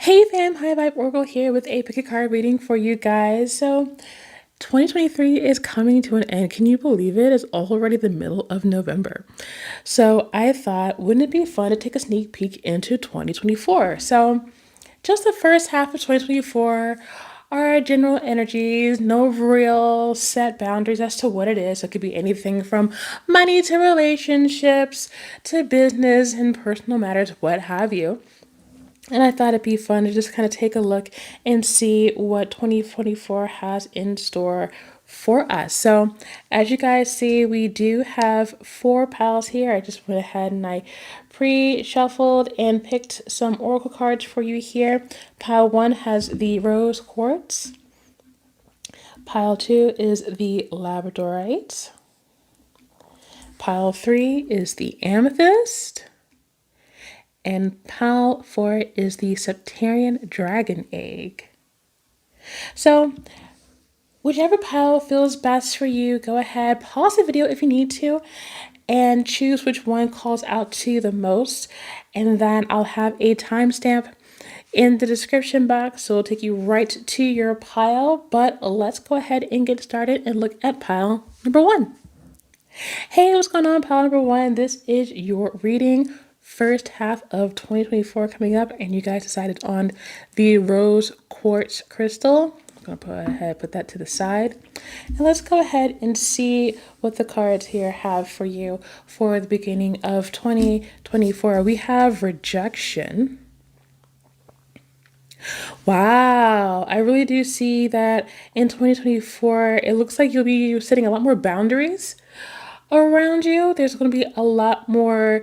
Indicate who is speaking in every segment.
Speaker 1: Hey fam, High Vibe Oracle here with a pick a card reading for you guys. So 2023 is coming to an end. Can you believe it? It's already the middle of November. So I thought, wouldn't it be fun to take a sneak peek into 2024? So just the first half of 2024 are general energies, no real set boundaries as to what it is. It could be anything from money to relationships to business and personal matters, what have you. And I thought it'd be fun to just kind of take a look and see what 2024 has in store for us. So, as you guys see, we do have four piles here. I just went ahead and I pre-shuffled and picked some oracle cards for you here. Pile one has the rose quartz. Pile two is the labradorite. Pile three is the amethyst. And pile 4 is the Septarian dragon egg. So, whichever pile feels best for you, go ahead, pause the video if you need to, and choose which one calls out to you the most. And then I'll have a timestamp in the description box, so it'll take you right to your pile. But let's go ahead and get started and look at pile number 1. Hey, what's going on, pile number 1? This is your reading. First half of 2024 coming up, and you guys decided on the rose quartz crystal. I'm gonna put that to the side, and let's go ahead and see what the cards here have for you for the beginning of 2024. We have rejection. Wow, I really do see that in 2024. It looks like you'll be setting a lot more boundaries around you. There's going to be a lot more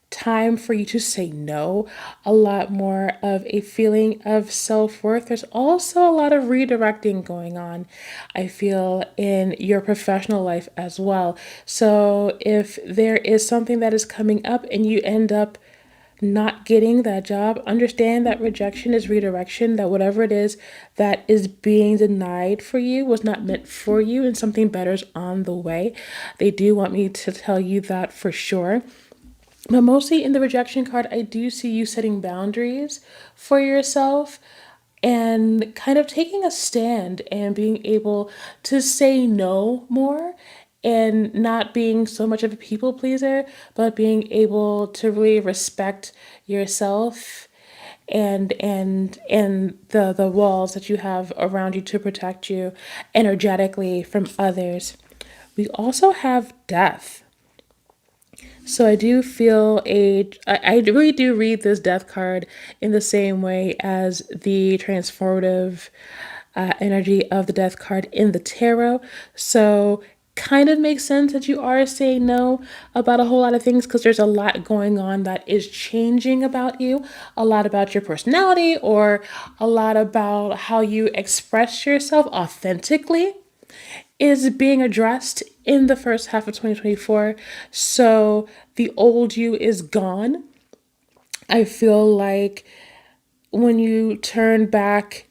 Speaker 1: time for you to say no, a lot more of a feeling of self-worth. There's also a lot of redirecting going on, I feel, in your professional life as well. So if there is something that is coming up and you end up not getting that job, understand that rejection is redirection, that whatever it is that is being denied for you was not meant for you and something better is on the way. They do want me to tell you that for sure. But mostly in the rejection card, I do see you setting boundaries for yourself and kind of taking a stand and being able to say no more and not being so much of a people pleaser, but being able to really respect yourself and the walls that you have around you to protect you energetically from others. We also have death. So I do feel I really do read this death card in the same way as the transformative energy of the death card in the tarot. So kind of makes sense that you are saying no about a whole lot of things because there's a lot going on that is changing about you, a lot about your personality, or a lot about how you express yourself authentically is being addressed in the first half of 2024. So the old you is gone. I feel like when you turn back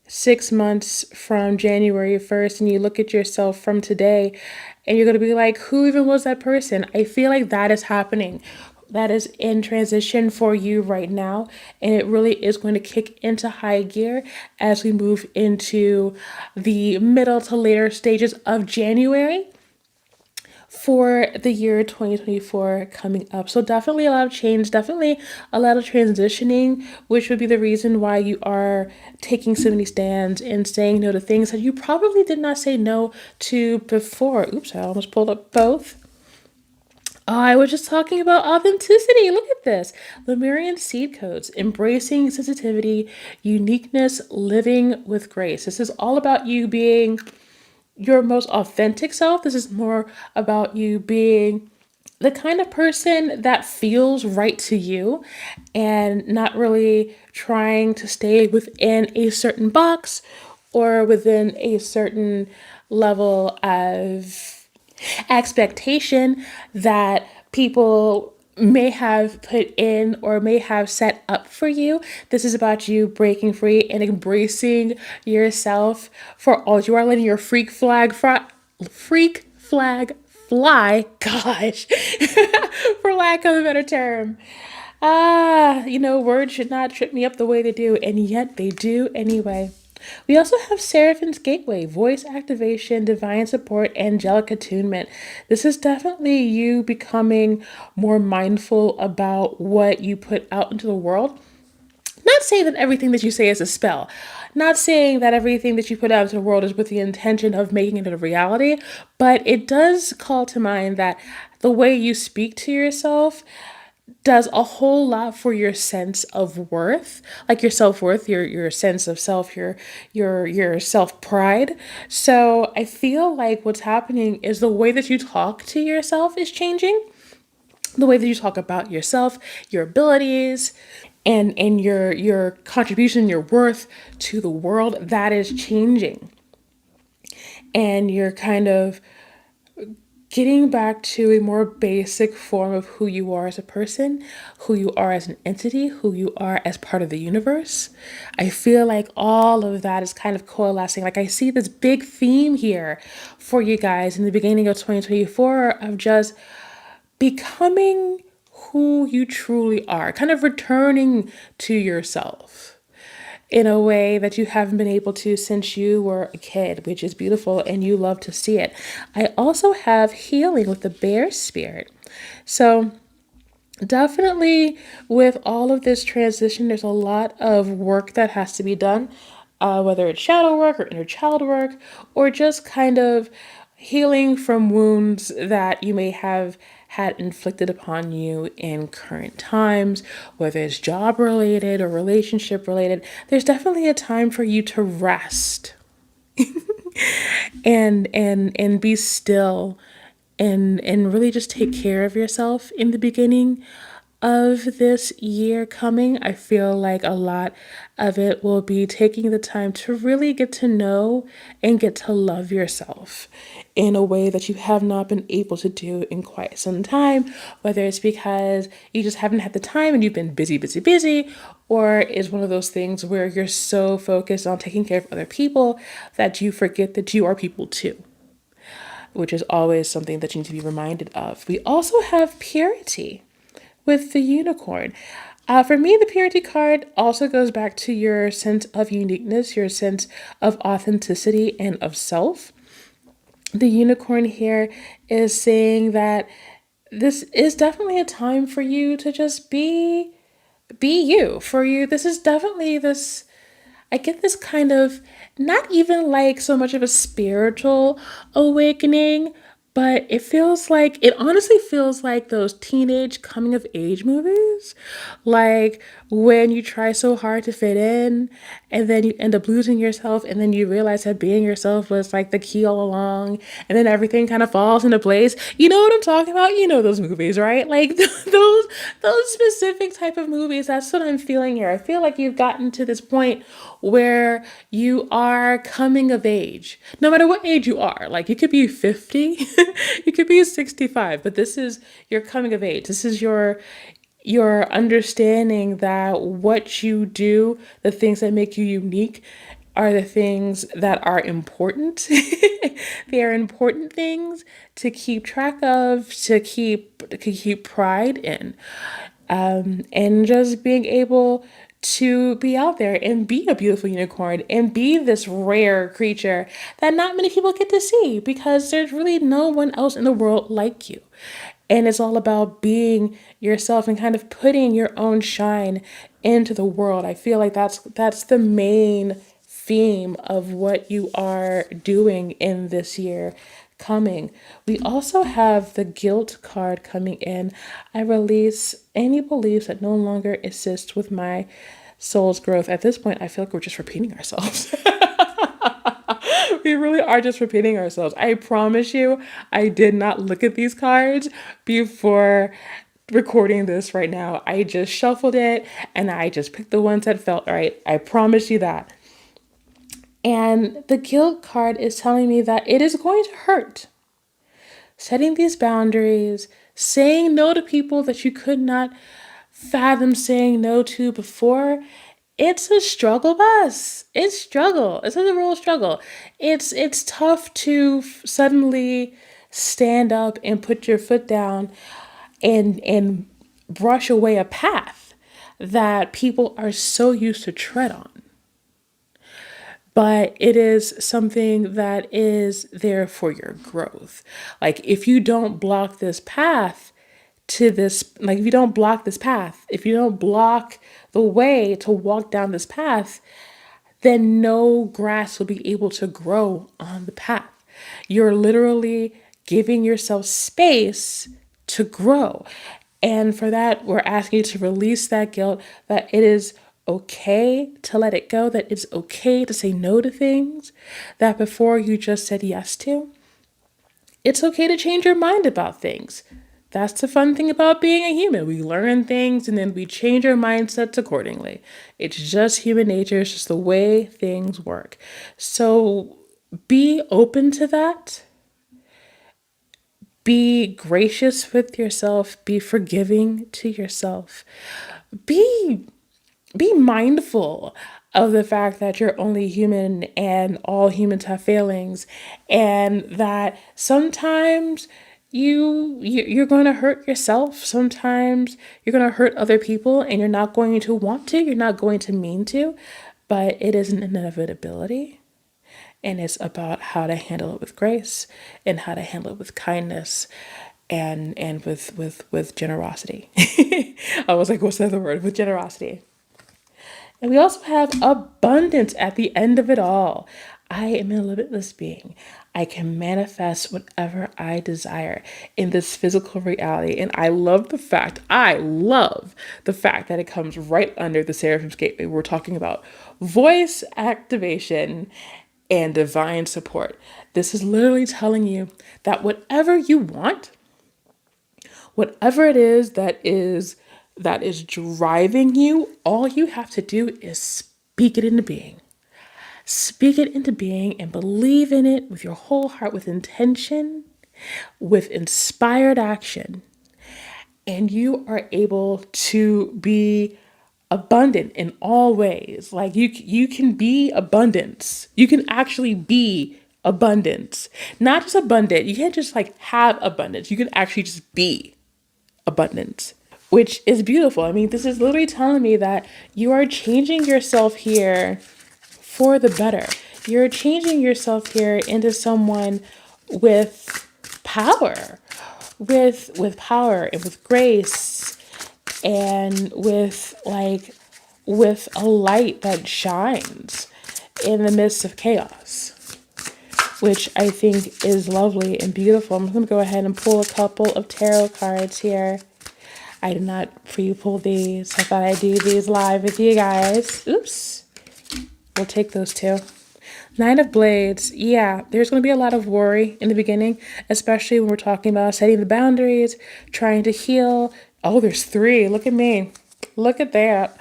Speaker 1: 6 months from January 1st and you look at yourself from today and you're going to be like, who even was that person? I feel like that is happening. That is in transition for you right now. And it really is going to kick into high gear as we move into the middle to later stages of January for the year 2024 coming up. So definitely a lot of change, definitely a lot of transitioning, which would be the reason why you are taking so many stands and saying no to things that you probably did not say no to before. Oops, I almost pulled up both. I was just talking about authenticity. Look at this. Lemurian seed codes, embracing sensitivity, uniqueness, living with grace. This is all about you being your most authentic self. This is more about you being the kind of person that feels right to you and not really trying to stay within a certain box or within a certain level of expectation that people may have put in or may have set up for you. This is about you breaking free and embracing yourself for all you are, letting your freak flag fly, gosh, for lack of a better term. Words should not trip me up the way they do, and yet they do anyway. We also have Seraphim's Gateway, voice activation, divine support, angelic attunement. This is definitely you becoming more mindful about what you put out into the world. Not saying that everything that you say is a spell. Not saying that everything that you put out into the world is with the intention of making it a reality, but it does call to mind that the way you speak to yourself does a whole lot for your sense of worth, like your self-worth, your sense of self, your self-pride. So I feel like what's happening is the way that you talk to yourself is changing. The way that you talk about yourself, your abilities, and your contribution, your worth to the world, that is changing. And you're kind of getting back to a more basic form of who you are as a person, who you are as an entity, who you are as part of the universe. I feel like all of that is kind of coalescing. Like I see this big theme here for you guys in the beginning of 2024 of just becoming who you truly are, kind of returning to yourself in a way that you haven't been able to since you were a kid, which is beautiful and you love to see it. I also have healing with the bear spirit. So, definitely with all of this transition, there's a lot of work that has to be done, whether it's shadow work or inner child work, or just kind of healing from wounds that you may have had inflicted upon you in current times, whether it's job related or relationship related. There's definitely a time for you to rest and be still and really just take care of yourself in the beginning of this year coming. I feel like a lot of it will be taking the time to really get to know and get to love yourself in a way that you have not been able to do in quite some time, whether it's because you just haven't had the time and you've been busy, busy, busy, or is one of those things where you're so focused on taking care of other people that you forget that you are people too, which is always something that you need to be reminded of. We also have purity with the unicorn. For me, the purity card also goes back to your sense of uniqueness, your sense of authenticity and of self. The unicorn here is saying that this is definitely a time for you to just be you. For you, this is definitely this, I get this kind of, not even like so much of a spiritual awakening, but it honestly feels like those teenage coming of age movies. Like when you try so hard to fit in and then you end up losing yourself and then you realize that being yourself was like the key all along and then everything kind of falls into place. You know what I'm talking about? You know those movies, right? Like those specific type of movies. That's what I'm feeling here. I feel like you've gotten to this point where you are coming of age, no matter what age you are. Like you could be 50, you could be 65, but this is your coming of age. This is your understanding that what you do, the things that make you unique, are the things that are important. They are important things to keep track of, to keep pride in, and just being able to be out there and be a beautiful unicorn and be this rare creature that not many people get to see because there's really no one else in the world like you. And it's all about being yourself and kind of putting your own shine into the world. I feel like that's the main theme of what you are doing in this year coming. We also have the guilt card coming in. I release any beliefs that no longer assist with my soul's growth. At this point, I feel like we're just repeating ourselves. We really are just repeating ourselves. I promise you, I did not look at these cards before recording this right now. I just shuffled it and I just picked the ones that felt right. I promise you that. And the guilt card is telling me that it is going to hurt. Setting these boundaries, saying no to people that you could not fathom saying no to before, it's a struggle bus. It's struggle. It's a real struggle. It's tough to suddenly stand up and put your foot down and brush away a path that people are so used to tread on. But it is something that is there for your growth. Like if you don't block this path to this, like if you don't block this path, if you don't block the way to walk down this path, then no grass will be able to grow on the path. You're literally giving yourself space to grow. And for that, we're asking you to release that guilt, that it is okay to let it go, that it's okay to say no to things that before you just said yes to. It's okay to change your mind about things. That's the fun thing about being a human. We learn things and then we change our mindsets accordingly. It's just human nature. It's just the way things work. So be open to that. Be gracious with yourself. Be forgiving to yourself. Be be mindful of the fact that you're only human and all humans have failings, and that sometimes you're going to hurt yourself, sometimes you're going to hurt other people, and you're not going to want to, you're not going to mean to, but it is an inevitability. And it's about how to handle it with grace and how to handle it with kindness and with generosity. I was like, what's the other word? With generosity. And we also have abundance at the end of it all. I am a limitless being. I can manifest whatever I desire in this physical reality. And I love the fact that it comes right under the Seraphim's Gateway. We're talking about voice activation and divine support. This is literally telling you that whatever you want, whatever it is that is driving you, all you have to do is speak it into being. Speak it into being and believe in it with your whole heart, with intention, with inspired action. And you are able to be abundant in all ways. Like you can be abundance. You can actually be abundance. Not just abundant. You can't just like have abundance. You can actually just be abundance, which is beautiful. I mean, this is literally telling me that you are changing yourself here for the better. You're changing yourself here into someone with power, with power and with grace and with a light that shines in the midst of chaos, which I think is lovely and beautiful. I'm going to go ahead and pull a couple of tarot cards here. I did not pre-pull these. I thought I'd do these live with you guys. Oops. We'll take those two. Nine of Blades. Yeah, there's going to be a lot of worry in the beginning, especially when we're talking about setting the boundaries, trying to heal. Oh, there's three. Look at me. Look at that.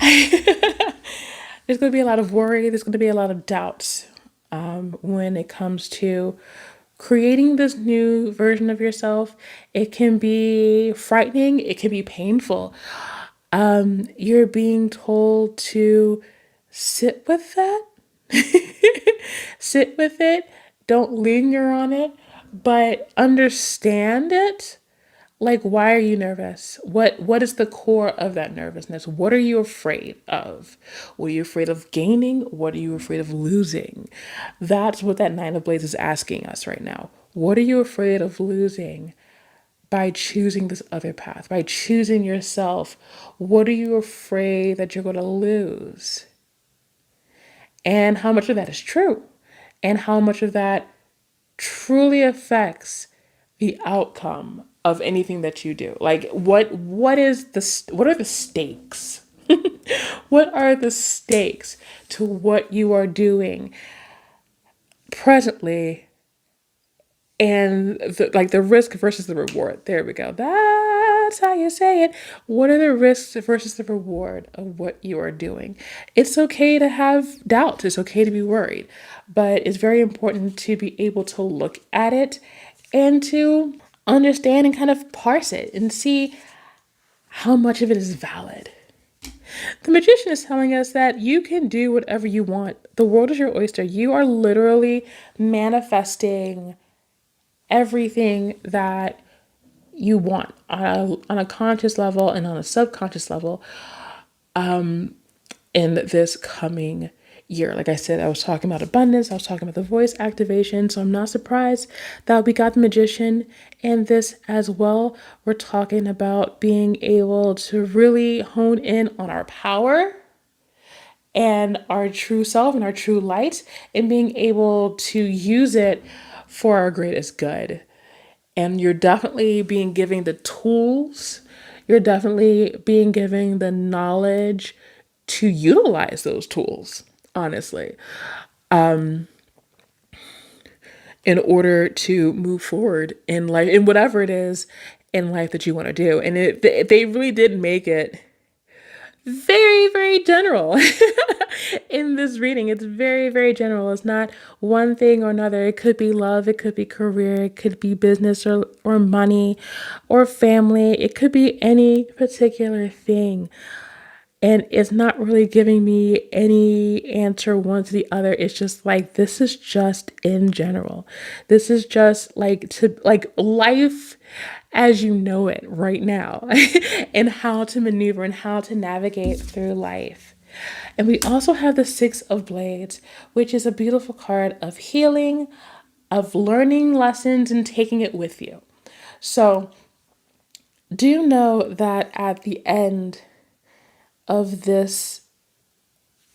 Speaker 1: There's going to be a lot of worry. There's going to be a lot of doubts when it comes to creating this new version of yourself. It can be frightening. It can be painful. You're being told to sit with that. Sit with it. Don't linger on it, but understand it. Like, why are you nervous? What is the core of that nervousness? What are you afraid of? What are you afraid of gaining? What are you afraid of losing? That's what that Nine of Blades is asking us right now. What are you afraid of losing by choosing this other path? By choosing yourself? What are you afraid that you're going to lose? And how much of that is true? And how much of that truly affects the outcome of anything that you do? Like what are the stakes? What are the stakes to what you are doing presently, and the risk versus the reward? There we go. That's how you say it. What are the risks versus the reward of what you are doing? It's okay to have doubts. It's okay to be worried, but it's very important to be able to look at it and to understand and kind of parse it and see how much of it is valid. The magician is telling us that you can do whatever you want. The world is your oyster. You are literally manifesting everything that you want on a conscious level and on a subconscious level in this coming year. Like I said, I was talking about abundance, I was talking about the voice activation, so I'm not surprised that we got the magician in this as well. We're talking about being able to really hone in on our power and our true self and our true light, and being able to use it for our greatest good. And you're definitely being given the tools, you're definitely being given the knowledge to utilize those tools, honestly, in order to move forward in life, in whatever it is in life that you want to do. And they really did make it very, very general in this reading. It's very, very general. It's not one thing or another. It could be love, it could be career, it could be business or money or family. It could be any particular thing. And it's not really giving me any answer one to the other. It's just like, this is just in general. This is just like life as you know it right now, and how to maneuver and how to navigate through life. And we also have the Six of Blades, which is a beautiful card of healing, of learning lessons and taking it with you. So do you know that at the end of this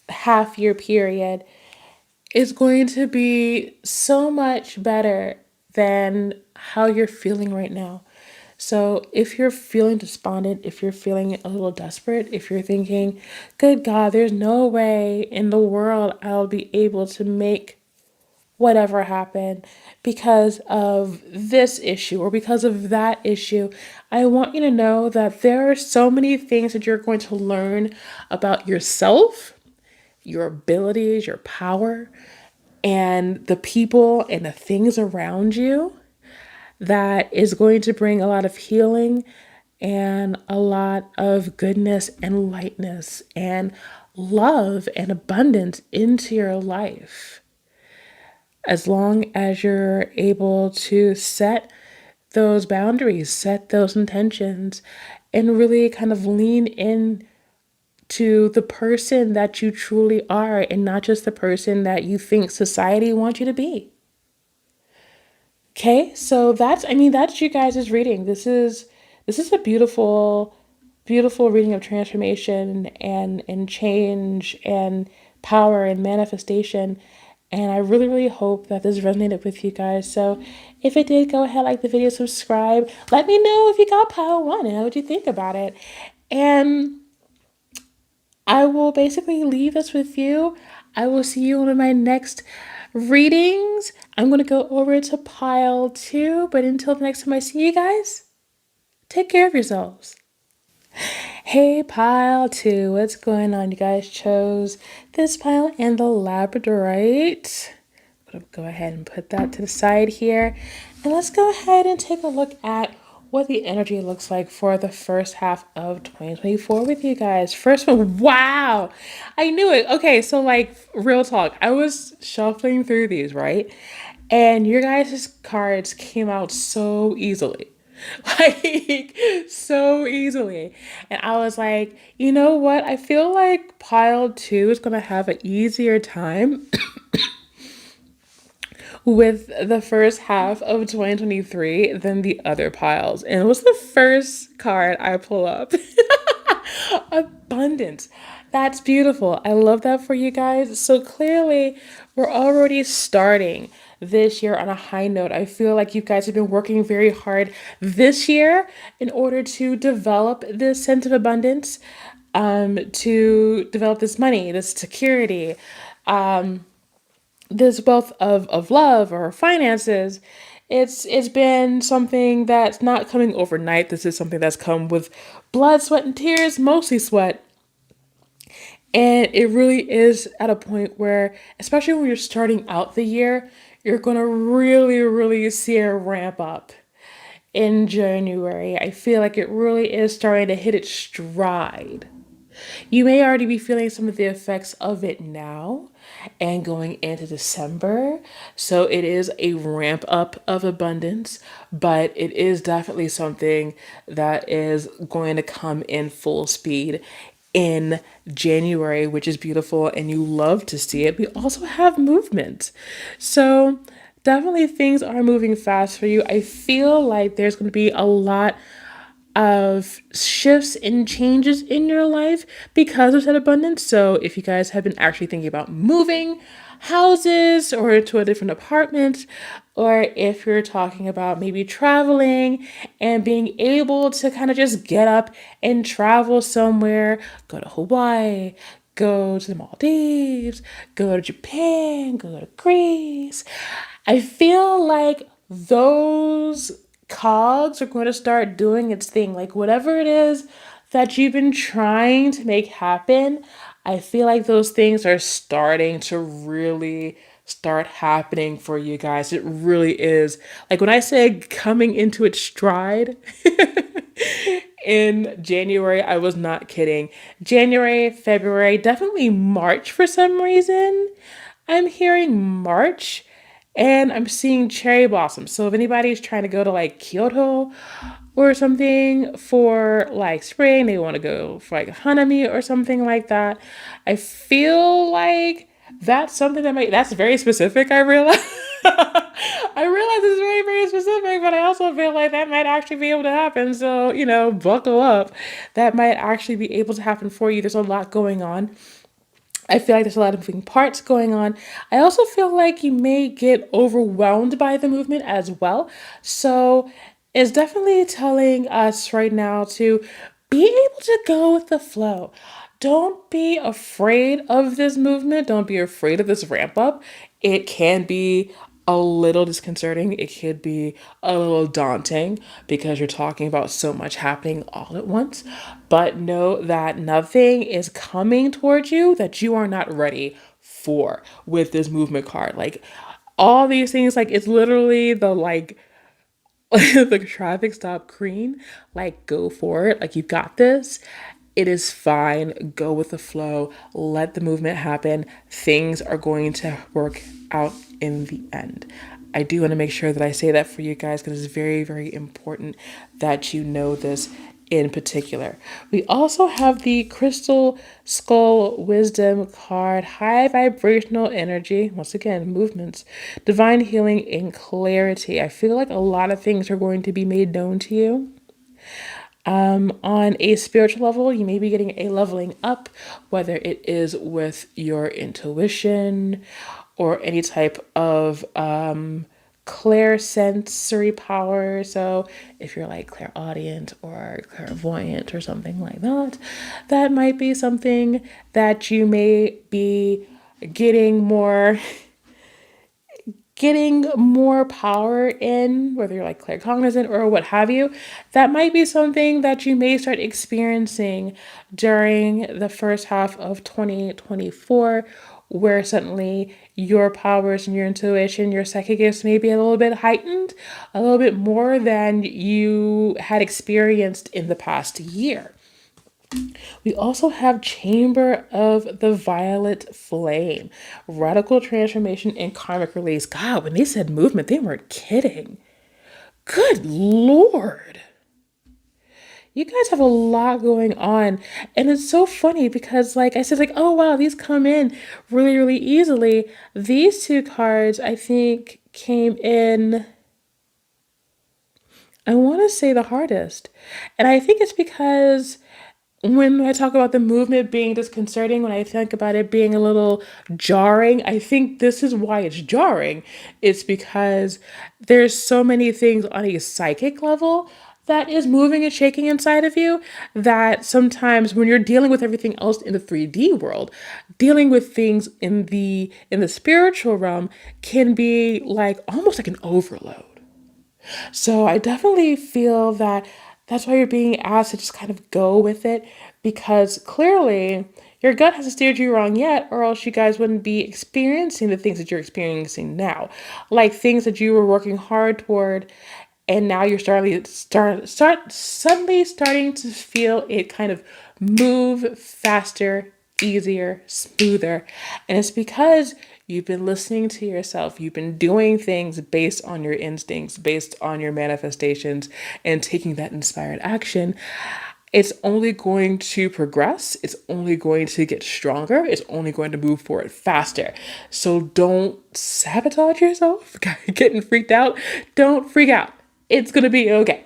Speaker 1: half year period is going to be so much better than how you're feeling right now? So if you're feeling despondent, if you're feeling a little desperate, if you're thinking, good God, there's no way in the world I'll be able to make whatever happened because of this issue or because of that issue, I want you to know that there are so many things that you're going to learn about yourself, your abilities, your power, and the people and the things around you that is going to bring a lot of healing and a lot of goodness and lightness and love and abundance into your life. As long as you're able to set those boundaries, set those intentions, and really kind of lean in to the person that you truly are and not just the person that you think society wants you to be. Okay, so that's you guys' reading. This is a beautiful, beautiful reading of transformation and change and power and manifestation. And I really, really hope that this resonated with you guys. So if it did, go ahead, like the video, subscribe. Let me know if you got pile one and what you think about it. And I will basically leave this with you. I will see you on my next readings. I'm going to go over to pile two, but until the next time I see you guys, take care of yourselves. Hey, pile two, what's going on? You guys chose this pile and the Labradorite. Go ahead and put that to the side here. And let's go ahead and take a look at what the energy looks like for the first half of 2024 with you guys. First one, wow, I knew it. Okay, so like real talk, I was shuffling through these, right? And your guys' cards came out so easily. Like so easily. And I was like, you know what? I feel like pile two is gonna have an easier time with the first half of 2023 than the other piles. And it was the first card I pull up. Abundance. That's beautiful. I love that for you guys. So clearly, we're already starting this year on a high note. I feel like you guys have been working very hard this year in order to develop this sense of abundance, to develop this money, this security, this wealth of love or finances. It's been something that's not coming overnight. This is something that's come with blood, sweat, and tears, mostly sweat. And it really is at a point where, especially when you're starting out the year, you're gonna really, really see a ramp up in January. I feel like it really is starting to hit its stride. You may already be feeling some of the effects of it now and going into December. So it is a ramp up of abundance, but it is definitely something that is going to come in full speed in January, which is beautiful and you love to see it. We also have movement. So definitely things are moving fast for you. I feel like there's going to be a lot of shifts and changes in your life because of that abundance. So if you guys have been actually thinking about moving houses or to a different apartment, or if you're talking about maybe traveling and being able to kind of just get up and travel somewhere, go to Hawaii, go to the Maldives, go to Japan, go to Greece. I feel like those cogs are going to start doing its thing. Like whatever it is that you've been trying to make happen, I feel like those things are starting to really start happening for you guys. It really is. Like when I say coming into its stride, in January, I was not kidding. January, February, definitely March for some reason. I'm hearing March and I'm seeing cherry blossoms. So if anybody's trying to go to like Kyoto or something for like spring, they want to go for like Hanami or something like that. I feel like that's something that's very specific, I realize. I realize it's very, very specific, but I also feel like that might actually be able to happen. So, buckle up. That might actually be able to happen for you. There's a lot going on. I feel like there's a lot of moving parts going on. I also feel like you may get overwhelmed by the movement as well. So it's definitely telling us right now to be able to go with the flow. Don't be afraid of this movement. Don't be afraid of this ramp up. It can be a little disconcerting. It could be a little daunting because you're talking about so much happening all at once. But know that nothing is coming towards you that you are not ready for with this movement card. Like all these things, like it's literally the the traffic stop green. Like go for it. Like you've got this. It is fine. Go with the flow. Let the movement happen. Things are going to work out in the end. I do want to make sure that I say that for you guys because it's very, very important that you know this in particular. We also have the Crystal Skull Wisdom card, high vibrational energy, once again, movements, divine healing, and clarity. I feel like a lot of things are going to be made known to you. On a spiritual level, you may be getting a leveling up, whether it is with your intuition or any type of clairsensory power. So if you're like clairaudient or clairvoyant or something like that, that might be something that you may be getting more power in, whether you're like claircognizant or what have you. That might be something that you may start experiencing during the first half of 2024, where suddenly your powers and your intuition, your psychic gifts may be a little bit heightened, a little bit more than you had experienced in the past year. We also have Chamber of the Violet Flame, radical transformation and karmic release. God, when they said movement, they weren't kidding. Good Lord. You guys have a lot going on. And it's so funny because, like I said, like, oh, wow, these come in really, really easily. These two cards, I think, came in, I want to say, the hardest. And I think it's because when I talk about the movement being disconcerting, when I think about it being a little jarring, I think this is why it's jarring. It's because there's so many things on a psychic level that is moving and shaking inside of you that sometimes when you're dealing with everything else in the 3D world, dealing with things in the spiritual realm can be like almost like an overload. So I definitely feel that that's why you're being asked to just kind of go with it because clearly your gut hasn't steered you wrong yet, or else you guys wouldn't be experiencing the things that you're experiencing now, like things that you were working hard toward, and now you're suddenly starting to feel it kind of move faster, easier, smoother. And it's because you've been listening to yourself. You've been doing things based on your instincts, based on your manifestations, and taking that inspired action. It's only going to progress. It's only going to get stronger. It's only going to move forward faster. So don't sabotage yourself. Getting freaked out. Don't freak out. It's going to be okay.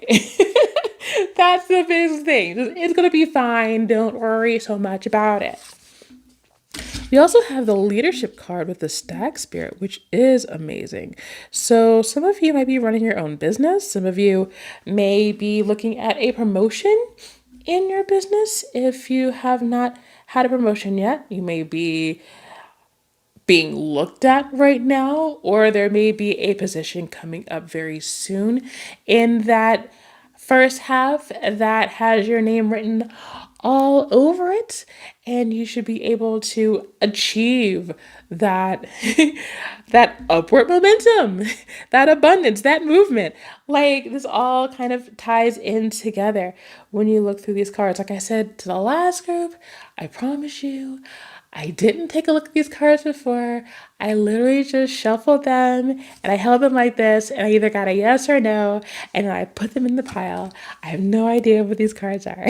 Speaker 1: That's the biggest thing. It's going to be fine. Don't worry so much about it. We also have the leadership card with the stag spirit, which is amazing. So some of you might be running your own business. Some of you may be looking at a promotion in your business. If you have not had a promotion yet, you may be being looked at right now, or there may be a position coming up very soon in that first half that has your name written all over it, and you should be able to achieve that that upward momentum, that abundance, that movement. Like this all kind of ties in together when you look through these cards. Like I said to the last group, I promise you, I didn't take a look at these cards before. I literally just shuffled them and I held them like this, and I either got a yes or no, and then I put them in the pile. I have no idea what these cards are.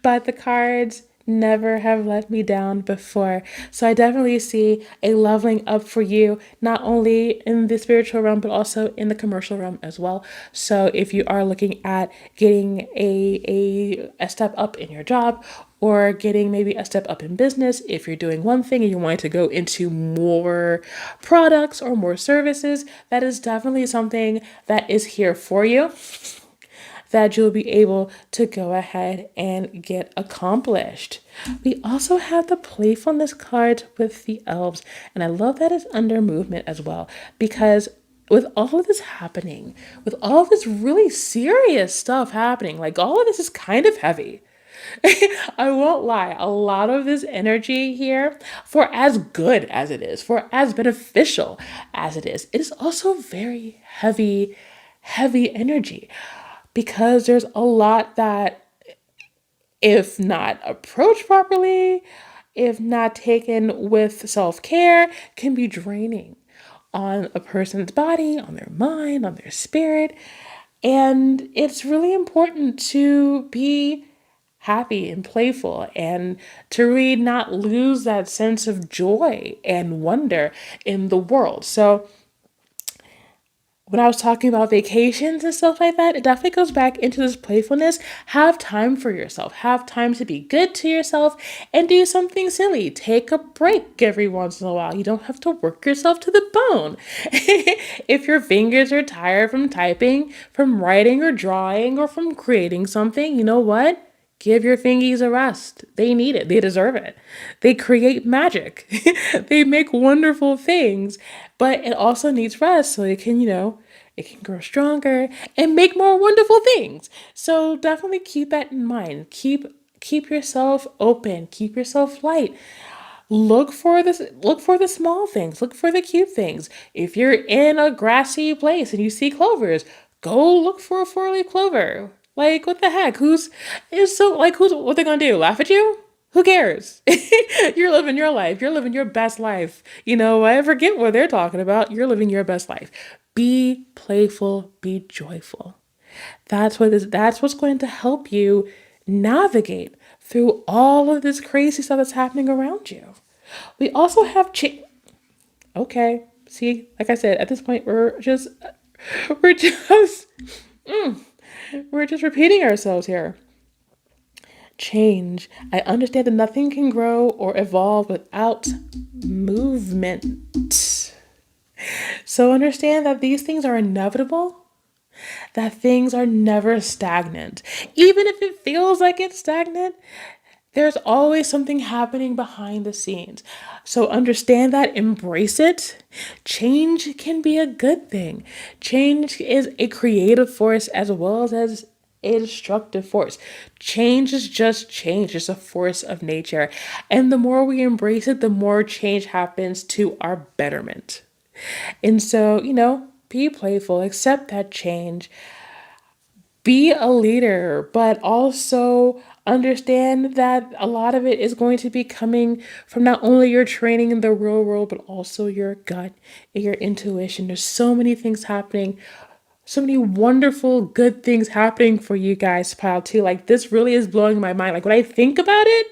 Speaker 1: But the cards never have let me down before. So I definitely see a leveling up for you, not only in the spiritual realm, but also in the commercial realm as well. So if you are looking at getting a step up in your job, or getting maybe a step up in business, if you're doing one thing and you want to go into more products or more services, that is definitely something that is here for you, that you'll be able to go ahead and get accomplished. We also have the playfulness card with the elves, and I love that it's under movement as well, because with all of this happening, with all of this really serious stuff happening, like all of this is kind of heavy. I won't lie, a lot of this energy here, for as good as it is, for as beneficial as it is also very heavy, heavy energy, because there's a lot that, if not approached properly, if not taken with self care, can be draining on a person's body, on their mind, on their spirit. And it's really important to be happy and playful, and to really not lose that sense of joy and wonder in the world. So when I was talking about vacations and stuff like that, it definitely goes back into this playfulness. Have time for yourself. Have time to be good to yourself and do something silly. Take a break every once in a while. You don't have to work yourself to the bone. If your fingers are tired from typing, from writing or drawing, or from creating something, you know what? Give your fingies a rest. They need it. They deserve it. They create magic. They make wonderful things, but it also needs rest so it can, it can grow stronger and make more wonderful things. So definitely keep that in mind. Keep yourself open. Keep yourself light. Look for the small things. Look for the cute things. If you're in a grassy place and you see clovers, go look for a four-leaf clover. Like, what the heck? Who's what they gonna do? Laugh at you? Who cares? You're living your life. You're living your best life. I forget what they're talking about. You're living your best life. Be playful, be joyful. That's what's going to help you navigate through all of this crazy stuff that's happening around you. We also have okay. See, like I said, at this point we're just we're just repeating ourselves here. Change. I understand that nothing can grow or evolve without movement. So understand that these things are inevitable, that things are never stagnant. Even if it feels like it's stagnant, there's always something happening behind the scenes. So understand that, embrace it. Change can be a good thing. Change is a creative force as well as a destructive force. Change is just change. It's a force of nature. And the more we embrace it, the more change happens to our betterment. And so, be playful, accept that change, be a leader, but also Understand that a lot of it is going to be coming from not only your training in the real world, but also your gut and your intuition. There's so many things happening, so many wonderful, good things happening for you guys, pile too. Like, this really is blowing my mind. Like, when I think about it,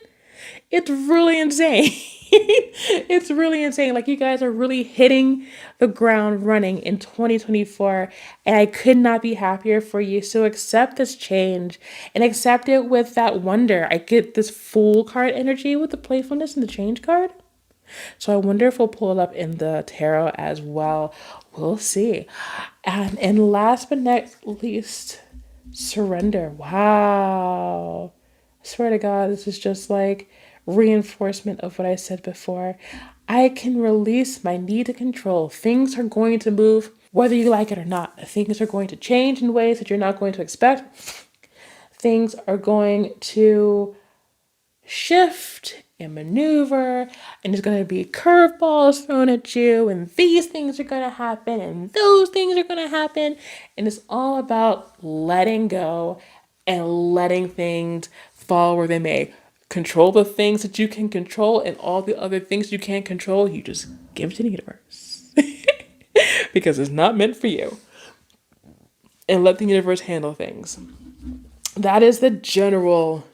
Speaker 1: it's really insane. It's really insane. Like, you guys are really hitting the ground running in 2024, and I could not be happier for you. So accept this change and accept it with that wonder. I get this Fool card energy with the playfulness and the change card. So I wonder if we'll pull it up in the tarot as well. We'll see. And last but not least, surrender. Wow. I swear to God, this is just like reinforcement of what I said before. I can release my need to control. Things are going to move whether you like it or not. Things are going to change in ways that you're not going to expect. Things are going to shift and maneuver, and there's going to be curveballs thrown at you, and these things are going to happen, and those things are going to happen. And it's all about letting go and letting things fall where they may. Control the things that you can control, and all the other things you can't control, you just give to the universe. Because it's not meant for you. And let the universe handle things. That is the general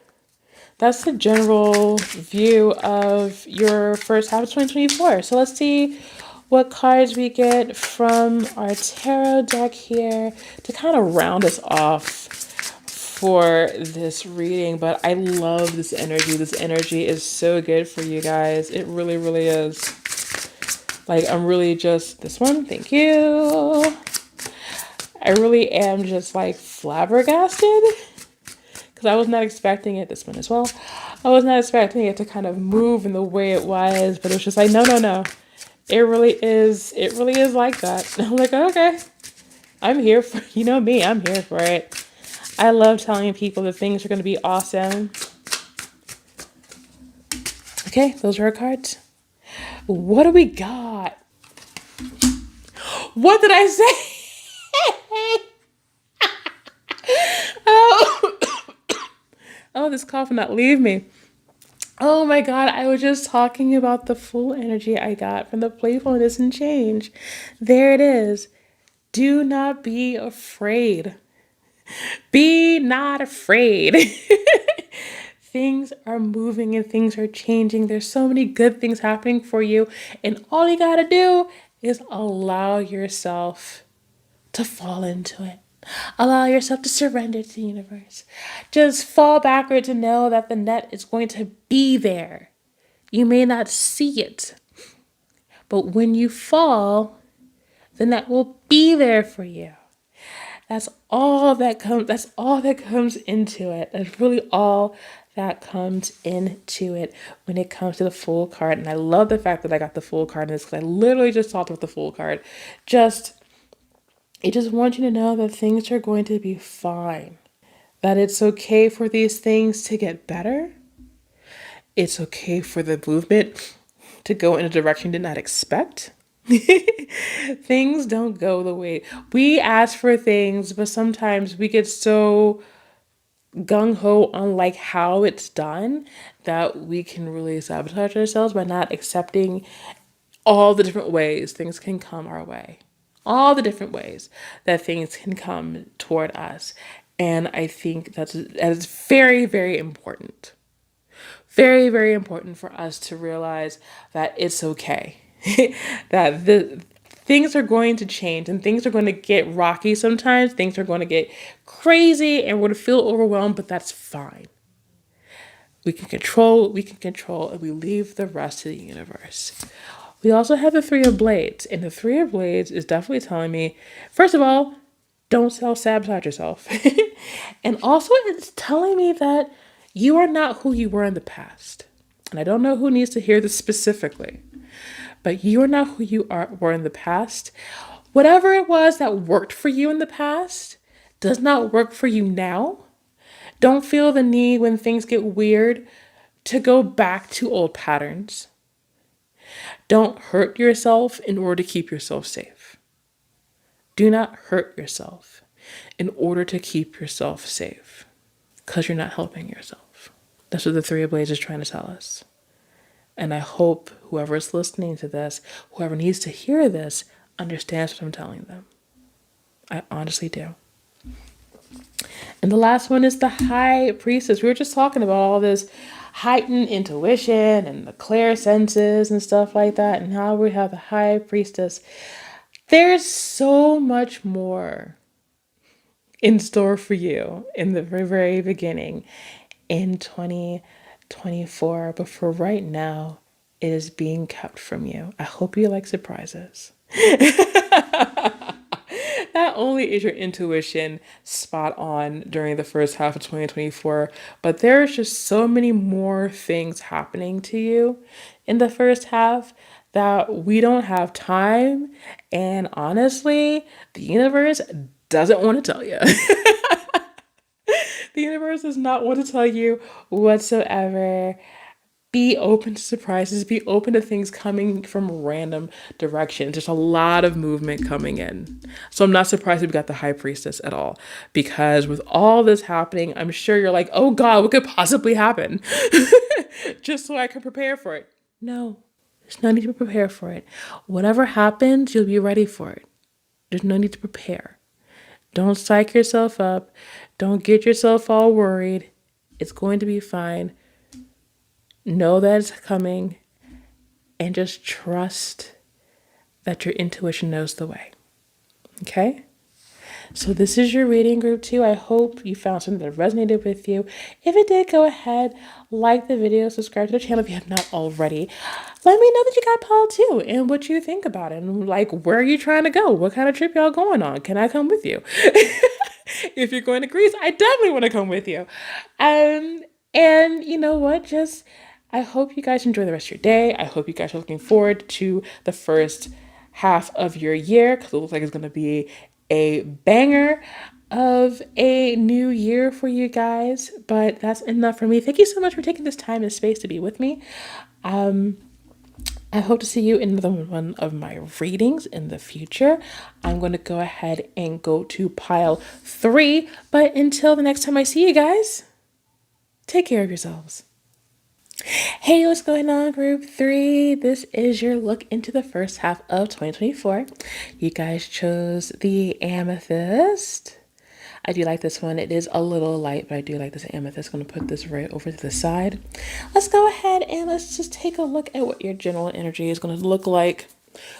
Speaker 1: That's the general view of your first half of 2024. So let's see what cards we get from our tarot deck here to kind of round us off for this reading. But I love this energy. This energy is so good for you guys. It really, really is. Like, I'm really just, this one, thank you. I really am just like flabbergasted because I was not expecting it. This one as well. I was not expecting it to kind of move in the way it was, but it was just like, no. It really is like that. And I'm like, okay, I'm here for, you know me, I'm here for it. I love telling people that things are going to be awesome. Okay, those are our cards. What do we got? What did I say? Oh, oh, this cough will not leave me. Oh my God, I was just talking about the full energy I got from the playfulness and change. There it is. Do not be afraid. Be not afraid. Things are moving and things are changing. There's so many good things happening for you. And all you got to do is allow yourself to fall into it. Allow yourself to surrender to the universe. Just fall backwards and know that the net is going to be there. You may not see it, but when you fall, the net will be there for you. That's all that comes into it. That's really all that comes into it when it comes to the Fool card. And I love the fact that I got the Fool card in this because I literally just talked about the Fool card. I just want you to know that things are going to be fine. That it's okay for these things to get better. It's okay for the movement to go in a direction you did not expect. Things don't go the way we ask for things, but sometimes we get so gung-ho on like how it's done that we can really sabotage ourselves by not accepting all the different ways things can come our way, all the different ways that things can come toward us. And I think that is very, very important. Very, very important for us to realize that it's okay. That the things are going to change and things are going to get rocky sometimes. Things are going to get crazy and we're going to feel overwhelmed, but that's fine. We can control, and we leave the rest to the universe. We also have the Three of Blades, and the Three of Blades is definitely telling me, first of all, don't self-sabotage yourself. And also it's telling me that you are not who you were in the past. And I don't know who needs to hear this specifically, but you are not who were in the past. Whatever it was that worked for you in the past does not work for you now. Don't feel the need when things get weird to go back to old patterns. Don't hurt yourself in order to keep yourself safe. Do not hurt yourself in order to keep yourself safe because you're not helping yourself. That's what the Three of Blades is trying to tell us. And I hope whoever is listening to this, whoever needs to hear this, understands what I'm telling them. I honestly do. And the last one is the High Priestess. We were just talking about all this heightened intuition and the clear senses and stuff like that, and how we have the High Priestess. There's so much more in store for you in the very, very beginning in 2024. But for right now, it is being kept from you. I hope you like surprises. Not only is your intuition spot on during the first half of 2024, but there's just so many more things happening to you in the first half that we don't have time. And honestly, the universe doesn't want to tell you. The universe does not want to tell you whatsoever. Be open to surprises. Be open to things coming from random directions. There's a lot of movement coming in. So I'm not surprised we got the High Priestess at all. Because with all this happening, I'm sure you're like, oh God, what could possibly happen? Just so I can prepare for it. No, there's no need to prepare for it. Whatever happens, you'll be ready for it. There's no need to prepare. Don't psych yourself up. Don't get yourself all worried. It's going to be fine. Know that it's coming and just trust that your intuition knows the way. Okay? So this is your reading group 2. I hope you found something that resonated with you. If it did, go ahead, like the video, subscribe to the channel if you have not already. Let me know that you got Paul too and what you think about it. And like, where are you trying to go? What kind of trip y'all going on? Can I come with you? If you're going to Greece, I definitely want to come with you. And you know what? Just, I hope you guys enjoy the rest of your day. I hope you guys are looking forward to the first half of your year because it looks like it's going to be a banger of a new year for you guys. But that's enough for me. Thank you so much for taking this time and space to be with me. I hope to see you in another one of my readings in the future. I'm going to go ahead and go to pile 3. But until the next time I see you guys, take care of yourselves. Hey, what's going on, group 3? This is your look into the first half of 2024. You guys chose the amethyst. I do like this one. It is a little light, but I do like this amethyst. I'm going to put this right over to the side. Let's go ahead and let's just take a look at what your general energy is going to look like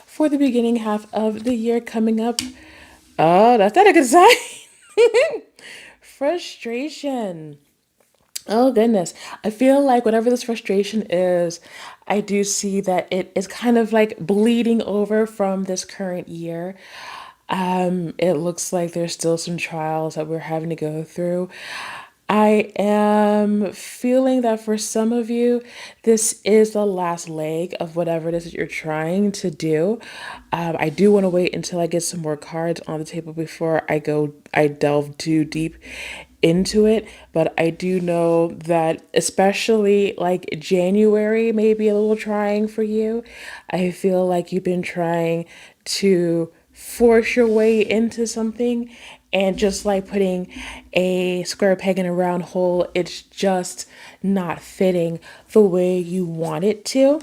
Speaker 1: for the beginning half of the year coming up. Oh, that's not a good sign. Frustration. Oh goodness. I feel like whatever this frustration is, I do see that it is kind of like bleeding over from this current year. It looks like there's still some trials that we're having to go through. I am feeling that for some of you, this is the last leg of whatever it is that you're trying to do. I do want to wait until I get some more cards on the table before I delve too deep into it. But I do know that especially like January may be a little trying for you. I feel like you've been trying to force your way into something and just like putting a square peg in a round hole, it's just not fitting the way you want it to.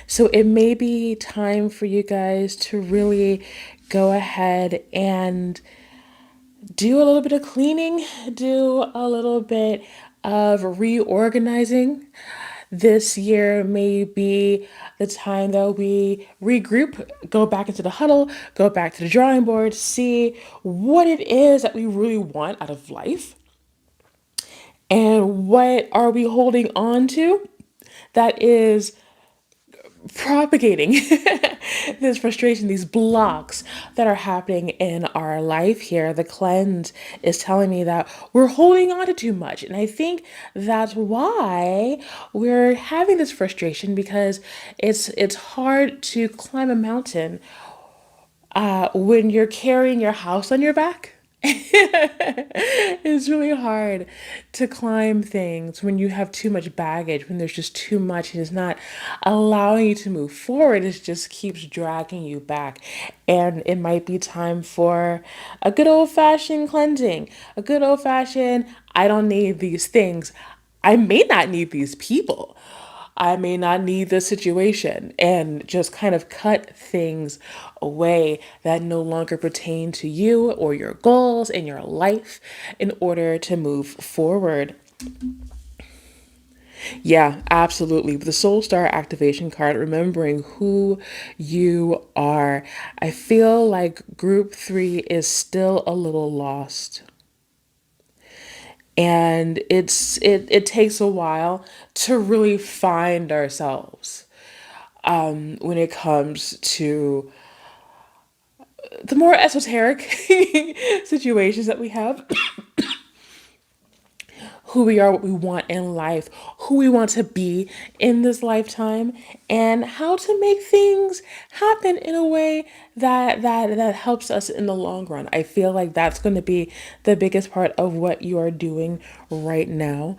Speaker 1: So it may be time for you guys to really go ahead and do a little bit of cleaning, do a little bit of reorganizing. This year may be the time that we regroup, go back into the huddle, go back to the drawing board, see what it is that we really want out of life and what are we holding on to that is propagating this frustration, these blocks that are happening in our life here. The cleanse is telling me that we're holding on to too much. And I think that's why we're having this frustration because it's hard to climb a mountain when you're carrying your house on your back It's really hard to climb things when you have too much baggage, when there's just too much and it's not allowing you to move forward. It just keeps dragging you back. And it might be time for a good old fashioned cleansing, a good old fashioned, I don't need these things. I may not need these people. I may not need this situation, and just kind of cut things away that no longer pertain to you or your goals in your life in order to move forward. Yeah, absolutely. The Soul Star activation card, remembering who you are. I feel like group 3 is still a little lost. And it takes a while to really find ourselves when it comes to the more esoteric situations that we have, who we are, what we want in life, who we want to be in this lifetime, and how to make things happen in a way that helps us in the long run. I feel like that's going to be the biggest part of what you are doing right now.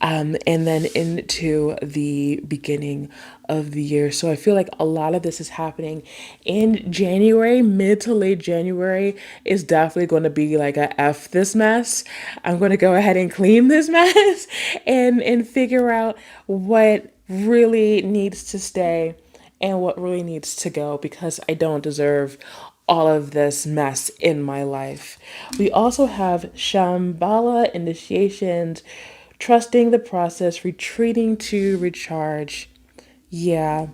Speaker 1: And then into the beginning of the year. So I feel like a lot of this is happening in January. Mid to late January is definitely going to be like a F this mess. I'm going to go ahead and clean this mess and figure out what really needs to stay and what really needs to go, because I don't deserve all of this mess in my life. We also have Shambhala initiations, trusting the process, retreating to recharge. Yeah,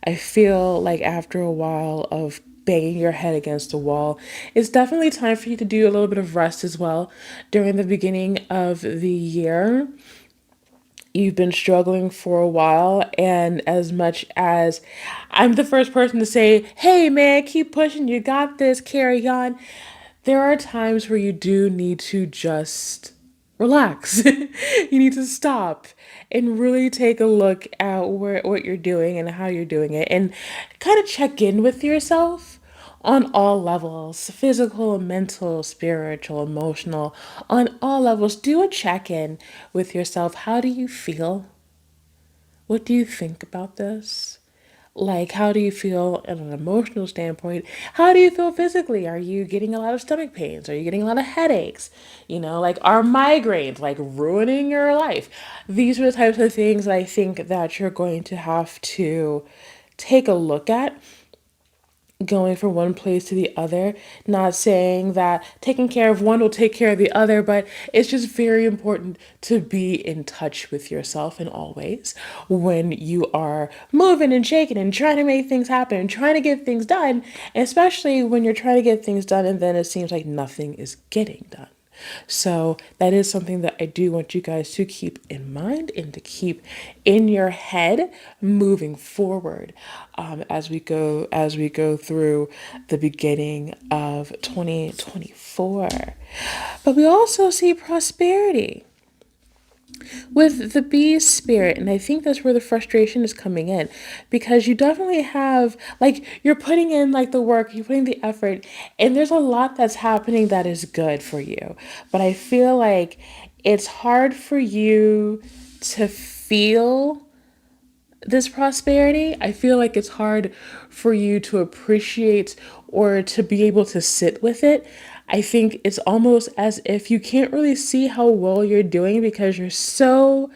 Speaker 1: I feel like after a while of banging your head against a wall, it's definitely time for you to do a little bit of rest as well during the beginning of the year. You've been struggling for a while, and as much as I'm the first person to say, hey man, keep pushing, you got this, carry on, there are times where you do need to just relax. You need to stop and really take a look at what you're doing and how you're doing it, and kind of check in with yourself on all levels: physical, mental, spiritual, emotional, on all levels. Do a check in with yourself. How do you feel? What do you think about this? Like, how do you feel in an emotional standpoint? How do you feel physically? Are you getting a lot of stomach pains? Are you getting a lot of headaches? Like, are migraines like ruining your life? These are the types of things I think that you're going to have to take a look at going from one place to the other. Not saying that taking care of one will take care of the other, but it's just very important to be in touch with yourself in all ways when you are moving and shaking and trying to make things happen and trying to get things done, especially when you're trying to get things done and then it seems like nothing is getting done. So that is something that I do want you guys to keep in mind and to keep in your head moving forward, as we go through the beginning of 2024. But we also see prosperity with the bee spirit, and I think that's where the frustration is coming in, because you definitely have, like, you're putting in like the work, you're putting the effort, and there's a lot that's happening that is good for you, but I feel like it's hard for you to feel this prosperity. I feel like it's hard for you to appreciate or to be able to sit with it. I think it's almost as if you can't really see how well you're doing because you're so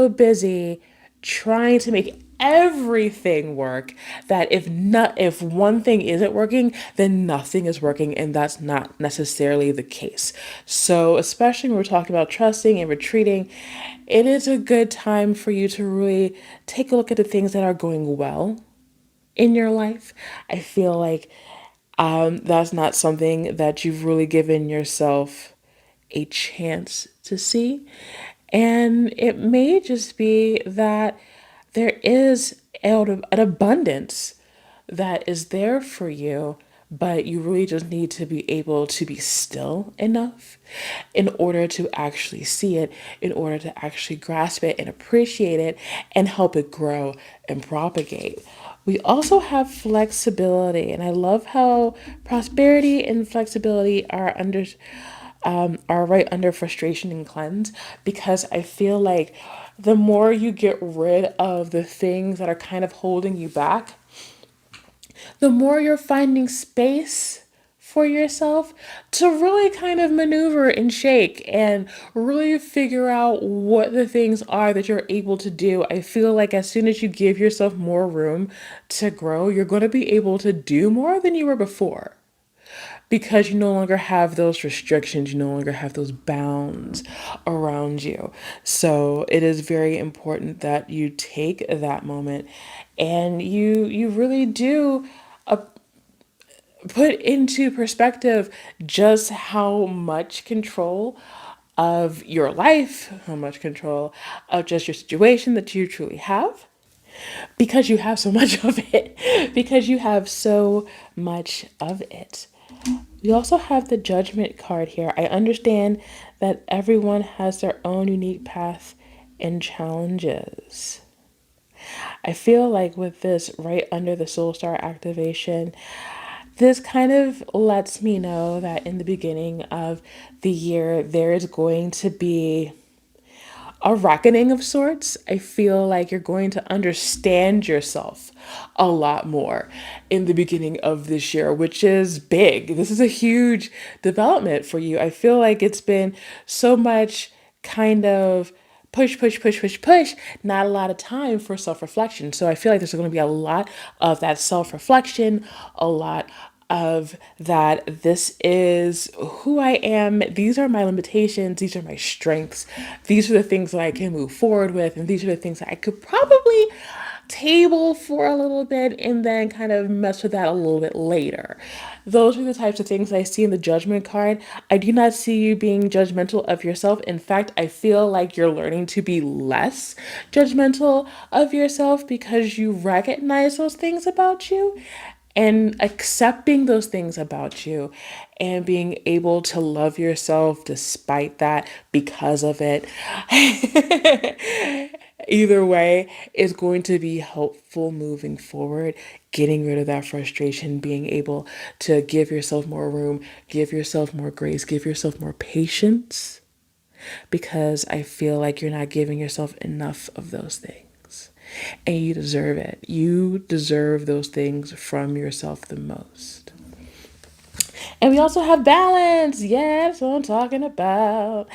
Speaker 1: busy trying to make everything work, that if one thing isn't working, then nothing is working, and that's not necessarily the case. So especially when we're talking about trusting and retreating, it is a good time for you to really take a look at the things that are going well in your life. I feel like that's not something that you've really given yourself a chance to see. And it may just be that there is an abundance that is there for you, but you really just need to be able to be still enough in order to actually see it, in order to actually grasp it and appreciate it and help it grow and propagate. We also have flexibility, and I love how prosperity and flexibility are right under frustration and cleanse, because I feel like the more you get rid of the things that are kind of holding you back, the more you're finding space for yourself to really kind of maneuver and shake and really figure out what the things are that you're able to do. I feel like as soon as you give yourself more room to grow, you're going to be able to do more than you were before, because you no longer have those restrictions, you no longer have those bounds around you. So it is very important that you take that moment and you really do put into perspective just how much control of your life, how much control of just your situation that you truly have, because you have so much of it, because you have so much of it. We also have the judgment card here. I understand that everyone has their own unique path and challenges. I feel like with this right under the soul star activation, this kind of lets me know that in the beginning of the year, there is going to be a reckoning of sorts. I feel like you're going to understand yourself a lot more in the beginning of this year, which is big. This is a huge development for you. I feel like it's been so much kind of push, push, push, push, push, not a lot of time for self reflection. So I feel like there's going to be a lot of that self reflection, a lot of that. This is who I am. These are my limitations. These are my strengths. These are the things that I can move forward with. And these are the things that I could probably table for a little bit and then kind of mess with that a little bit later. Those are the types of things I see in the judgment card. I do not see you being judgmental of yourself. In fact, I feel like you're learning to be less judgmental of yourself because you recognize those things about you, and accepting those things about you and being able to love yourself despite that, because of it. Either way is going to be helpful moving forward, getting rid of that frustration, being able to give yourself more room, give yourself more grace, give yourself more patience, because I feel like you're not giving yourself enough of those things. And you deserve it. You deserve those things from yourself the most. And we also have balance. Yeah, that's what I'm talking about.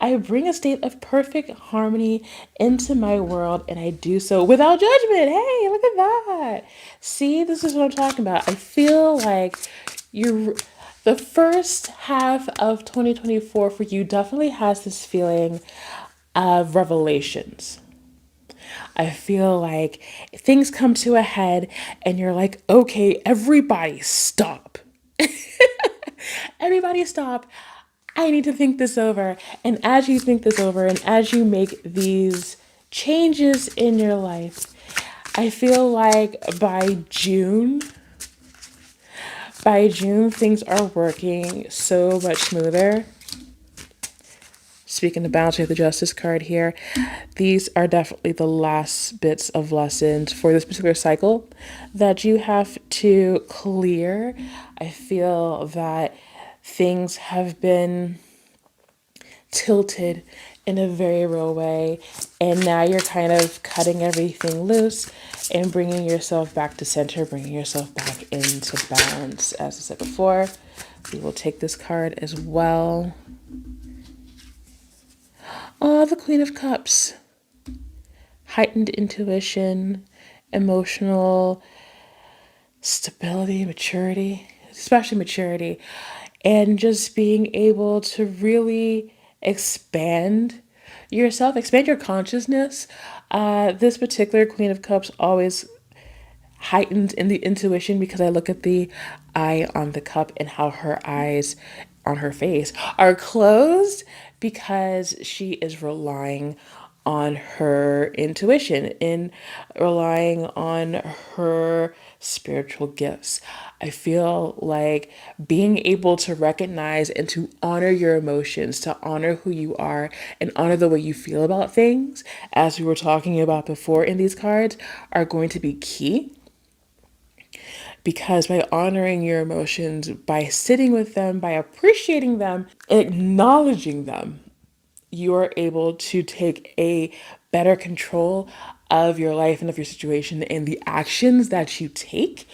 Speaker 1: I bring a state of perfect harmony into my world, and I do so without judgment. Hey, look at that. See, this is what I'm talking about. I feel like you're. The first half of 2024 for you definitely has this feeling of revelations. I feel like things come to a head and you're like, okay, everybody stop. Everybody stop. I need to think this over. And as you think this over and as you make these changes in your life, I feel like by June, things are working so much smoother. Speaking of balance, we have the justice card here. These are definitely the last bits of lessons for this particular cycle that you have to clear. I feel that things have been tilted in a very real way, and now you're kind of cutting everything loose and bringing yourself back to center, bringing yourself back into balance. As I said before, we will take this card as well. Oh, the Queen of Cups. Heightened intuition, emotional stability, maturity, especially maturity, and just being able to really expand yourself, expand your consciousness. This particular Queen of Cups always heightened in the intuition, because I look at the eye on the cup and how her eyes on her face are closed, because she is relying on her intuition and relying on her spiritual gifts. I feel like being able to recognize and to honor your emotions, to honor who you are, and honor the way you feel about things, as we were talking about before in these cards, are going to be key because by honoring your emotions, by sitting with them, by appreciating them, acknowledging them, you are able to take a better control of your life and of your situation and the actions that you take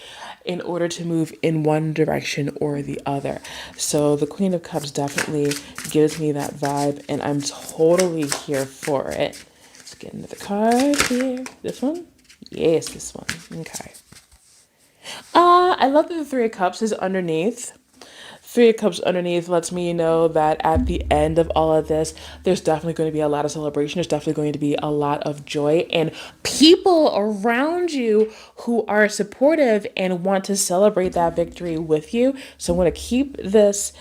Speaker 1: in order to move in one direction or the other. So the Queen of Cups definitely gives me that vibe, and I'm totally here for it. Let's get another card here. This one? Yes, this one. Okay. I love that the Three of Cups is underneath. Three of Cups underneath lets me know that at the end of all of this, there's definitely going to be a lot of celebration. There's definitely going to be a lot of joy and people around you who are supportive and want to celebrate that victory with you. So I want to keep this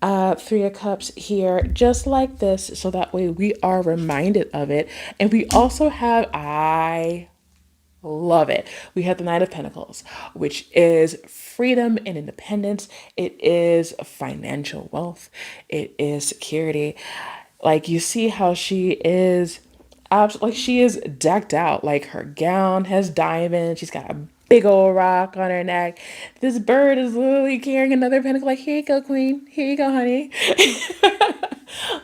Speaker 1: Three of Cups here just like this so that way we are reminded of it. And we also have, I love it. We have the Knight of Pentacles, which is freedom and independence. It is financial wealth. It is security. Like you see how she is, like she is decked out. Like her gown has diamonds. She's got a big old rock on her neck. This bird is literally carrying another pentacle. Like, here you go, queen. Here you go, honey.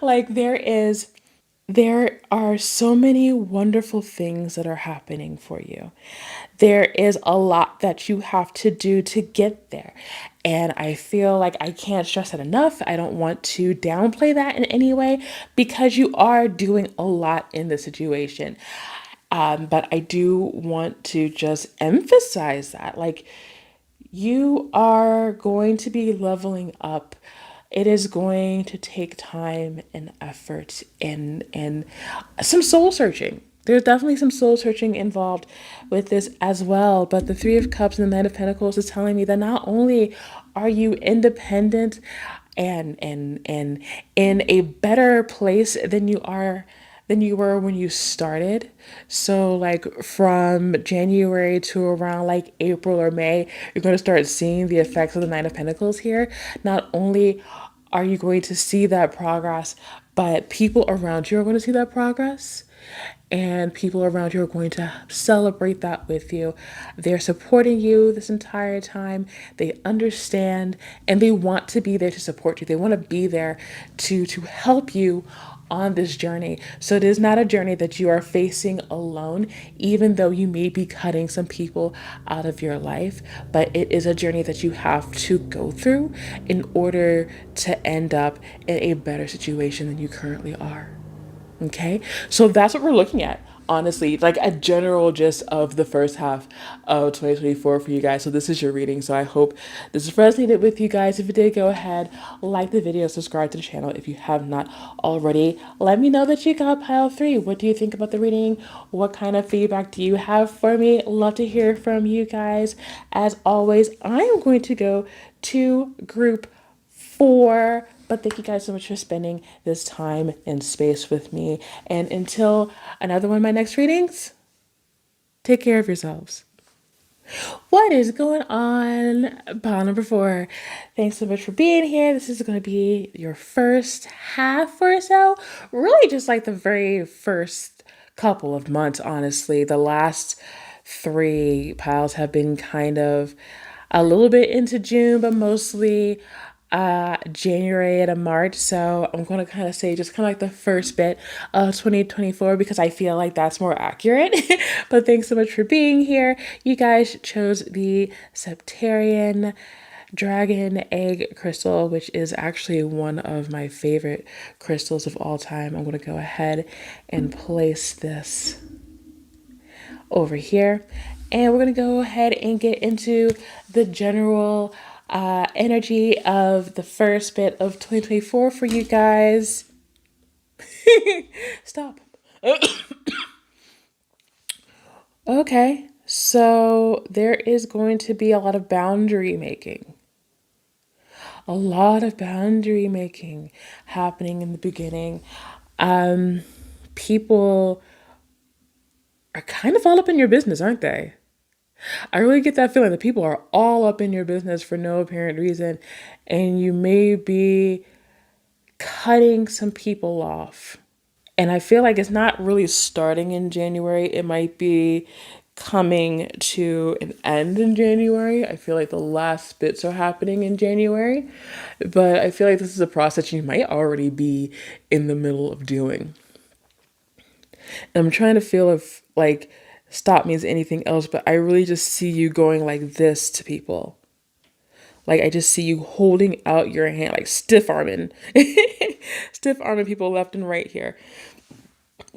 Speaker 1: Like there are so many wonderful things that are happening for you. There is a lot that you have to do to get there. And I feel like I can't stress it enough. I don't want to downplay that in any way because you are doing a lot in the situation. But I do want to just emphasize that. Like, you are going to be leveling up. It is going to take time and effort and some soul searching. There's definitely some soul searching involved with this as well. But the Three of Cups and the Knight of Pentacles is telling me that not only are you independent and in a better place than you were when you started. So like from January to around like April or May, you're going to start seeing the effects of the Nine of Pentacles here. Not only are you going to see that progress, but people around you are going to see that progress. And people around you are going to celebrate that with you. They're supporting you this entire time. They understand and they want to be there to support you. They want to be there to help you on this journey. So it is not a journey that you are facing alone, even though you may be cutting some people out of your life, but it is a journey that you have to go through in order to end up in a better situation than you currently are. Okay, so that's what we're looking at. Honestly, like a general gist of the first half of 2024 for you guys. So this is your reading. So I hope this has resonated with you guys. If it did, go ahead, like the video, subscribe to the channel if you have not already. Let me know that you got pile 3. What do you think about the reading? What kind of feedback do you have for me? Love to hear from you guys. As always, I am going to go to group 4. But thank you guys so much for spending this time and space with me. And until another one of my next readings, take care of yourselves. What is going on? Pile number 4. Thanks so much for being here. This is going to be your first half or so. Really just like the very first couple of months, honestly. The last 3 piles have been kind of a little bit into June, but mostly January to March. So I'm going to kind of say just kind of like the first bit of 2024 because I feel like that's more accurate. But thanks so much for being here. You guys chose the Septarian Dragon Egg Crystal, which is actually one of my favorite crystals of all time. I'm going to go ahead and place this over here. And we're going to go ahead and get into the general energy of the first bit of 2024 for you guys. Stop. Okay, so there is going to be a lot of boundary making. A lot of boundary making happening in the beginning. People are kind of all up in your business, aren't they? I really get that feeling that people are all up in your business for no apparent reason, and you may be cutting some people off. And I feel like it's not really starting in January. It might be coming to an end in January. I feel like the last bits are happening in January, but I feel like this is a process you might already be in the middle of doing. And I'm trying to feel if like stop means anything else, but I really just see you going like this to people. Like I just see you holding out your hand, like stiff arming, stiff arming people left and right here.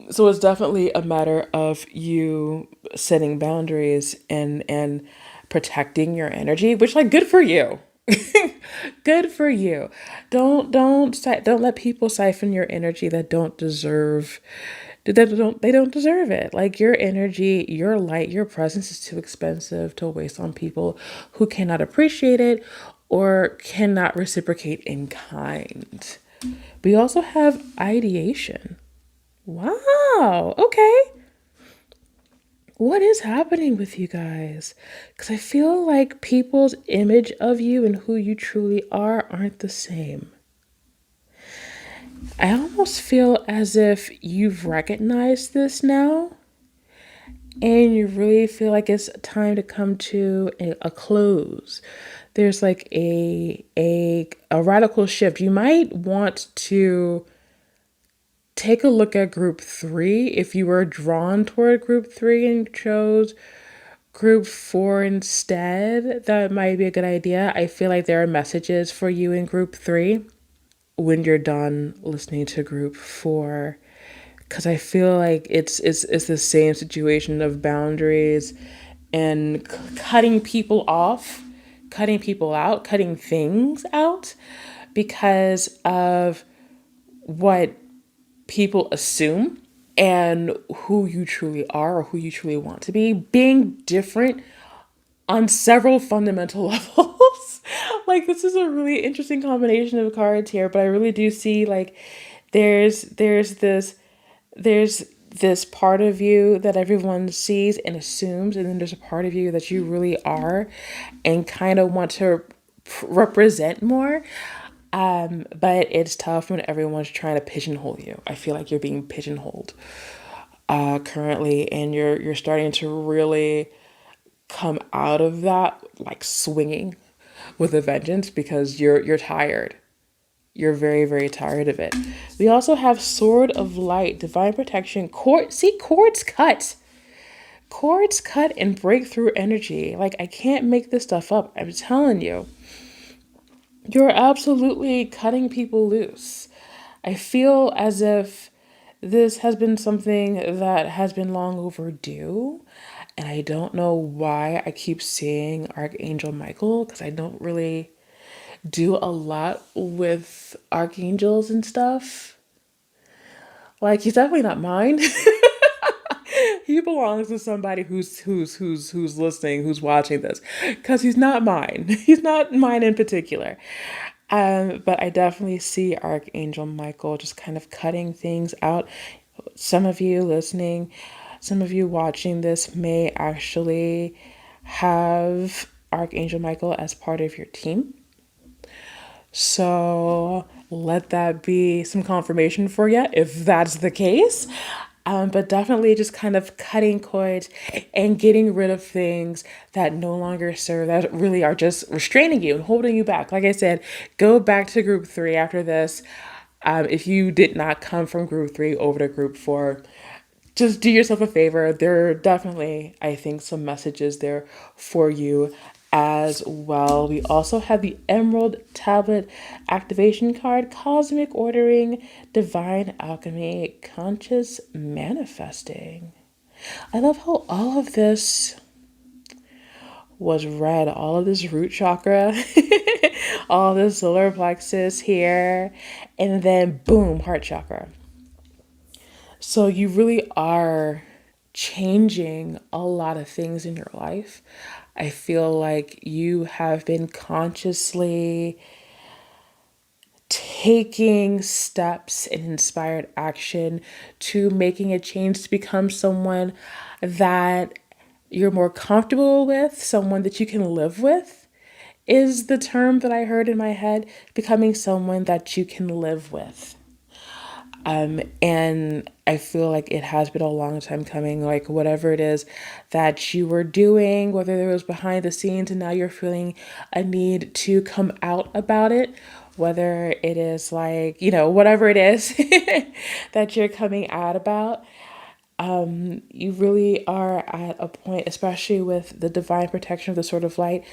Speaker 1: So it's definitely a matter of you setting boundaries and protecting your energy, which like good for you. Good for you. Don't let people siphon your energy that don't deserve they don't deserve it. Like your energy, your light, your presence is too expensive to waste on people who cannot appreciate it or cannot reciprocate in kind. We also have ideation. Wow. Okay. What is happening with you guys? Because I feel like people's image of you and who you truly are aren't the same. I almost feel as if you've recognized this now and you really feel like it's time to come to a close. There's like a radical shift. You might want to take a look at group 3 if you were drawn toward group 3 and chose group 4 instead. That might be a good idea. I feel like there are messages for you in group 3 when you're done listening to group 4, because I feel like it's the same situation of boundaries and cutting people off, cutting people out, cutting things out because of what people assume and who you truly are or who you truly want to be, being different on several fundamental levels. Like this is a really interesting combination of cards here, but I really do see like there's this part of you that everyone sees and assumes, and then there's a part of you that you really are and kind of want to represent more. But it's tough when everyone's trying to pigeonhole you. I feel like you're being pigeonholed currently, and you're starting to really come out of that like swinging with a vengeance because you're tired. You're very, very tired of it. We also have Sword of Light, Divine Protection, cords cut. Cords cut and breakthrough energy. Like, I can't make this stuff up. I'm telling you. You're absolutely cutting people loose. I feel as if this has been something that has been long overdue. And I don't know why I keep seeing Archangel Michael, because I don't really do a lot with archangels and stuff. Like he's definitely not mine. He belongs to somebody who's listening, who's watching this, because he's not mine. He's not mine in particular. But I definitely see Archangel Michael just kind of cutting things out. Some of you listening, some of you watching this may actually have Archangel Michael as part of your team. So let that be some confirmation for you if that's the case. But definitely just kind of cutting cords and getting rid of things that no longer serve, that really are just restraining you and holding you back. Like I said, go back to group 3 after this. If you did not come from group 3 over to group 4, just do yourself a favor. There are definitely, I think, some messages there for you as well. We also have the Emerald Tablet activation card, Cosmic Ordering, Divine Alchemy, Conscious Manifesting. I love how all of this was red, all of this root chakra, all this solar plexus here, and then boom, heart chakra. So you really are changing a lot of things in your life. I feel like you have been consciously taking steps and inspired action to making a change to become someone that you're more comfortable with, someone that you can live with, is the term that I heard in my head, becoming someone that you can live with. And I feel like it has been a long time coming, like whatever it is that you were doing, whether it was behind the scenes and now you're feeling a need to come out about it, whether it is like, whatever it is that you're coming out about, you really are at a point, especially with the divine protection of the Sword of Light.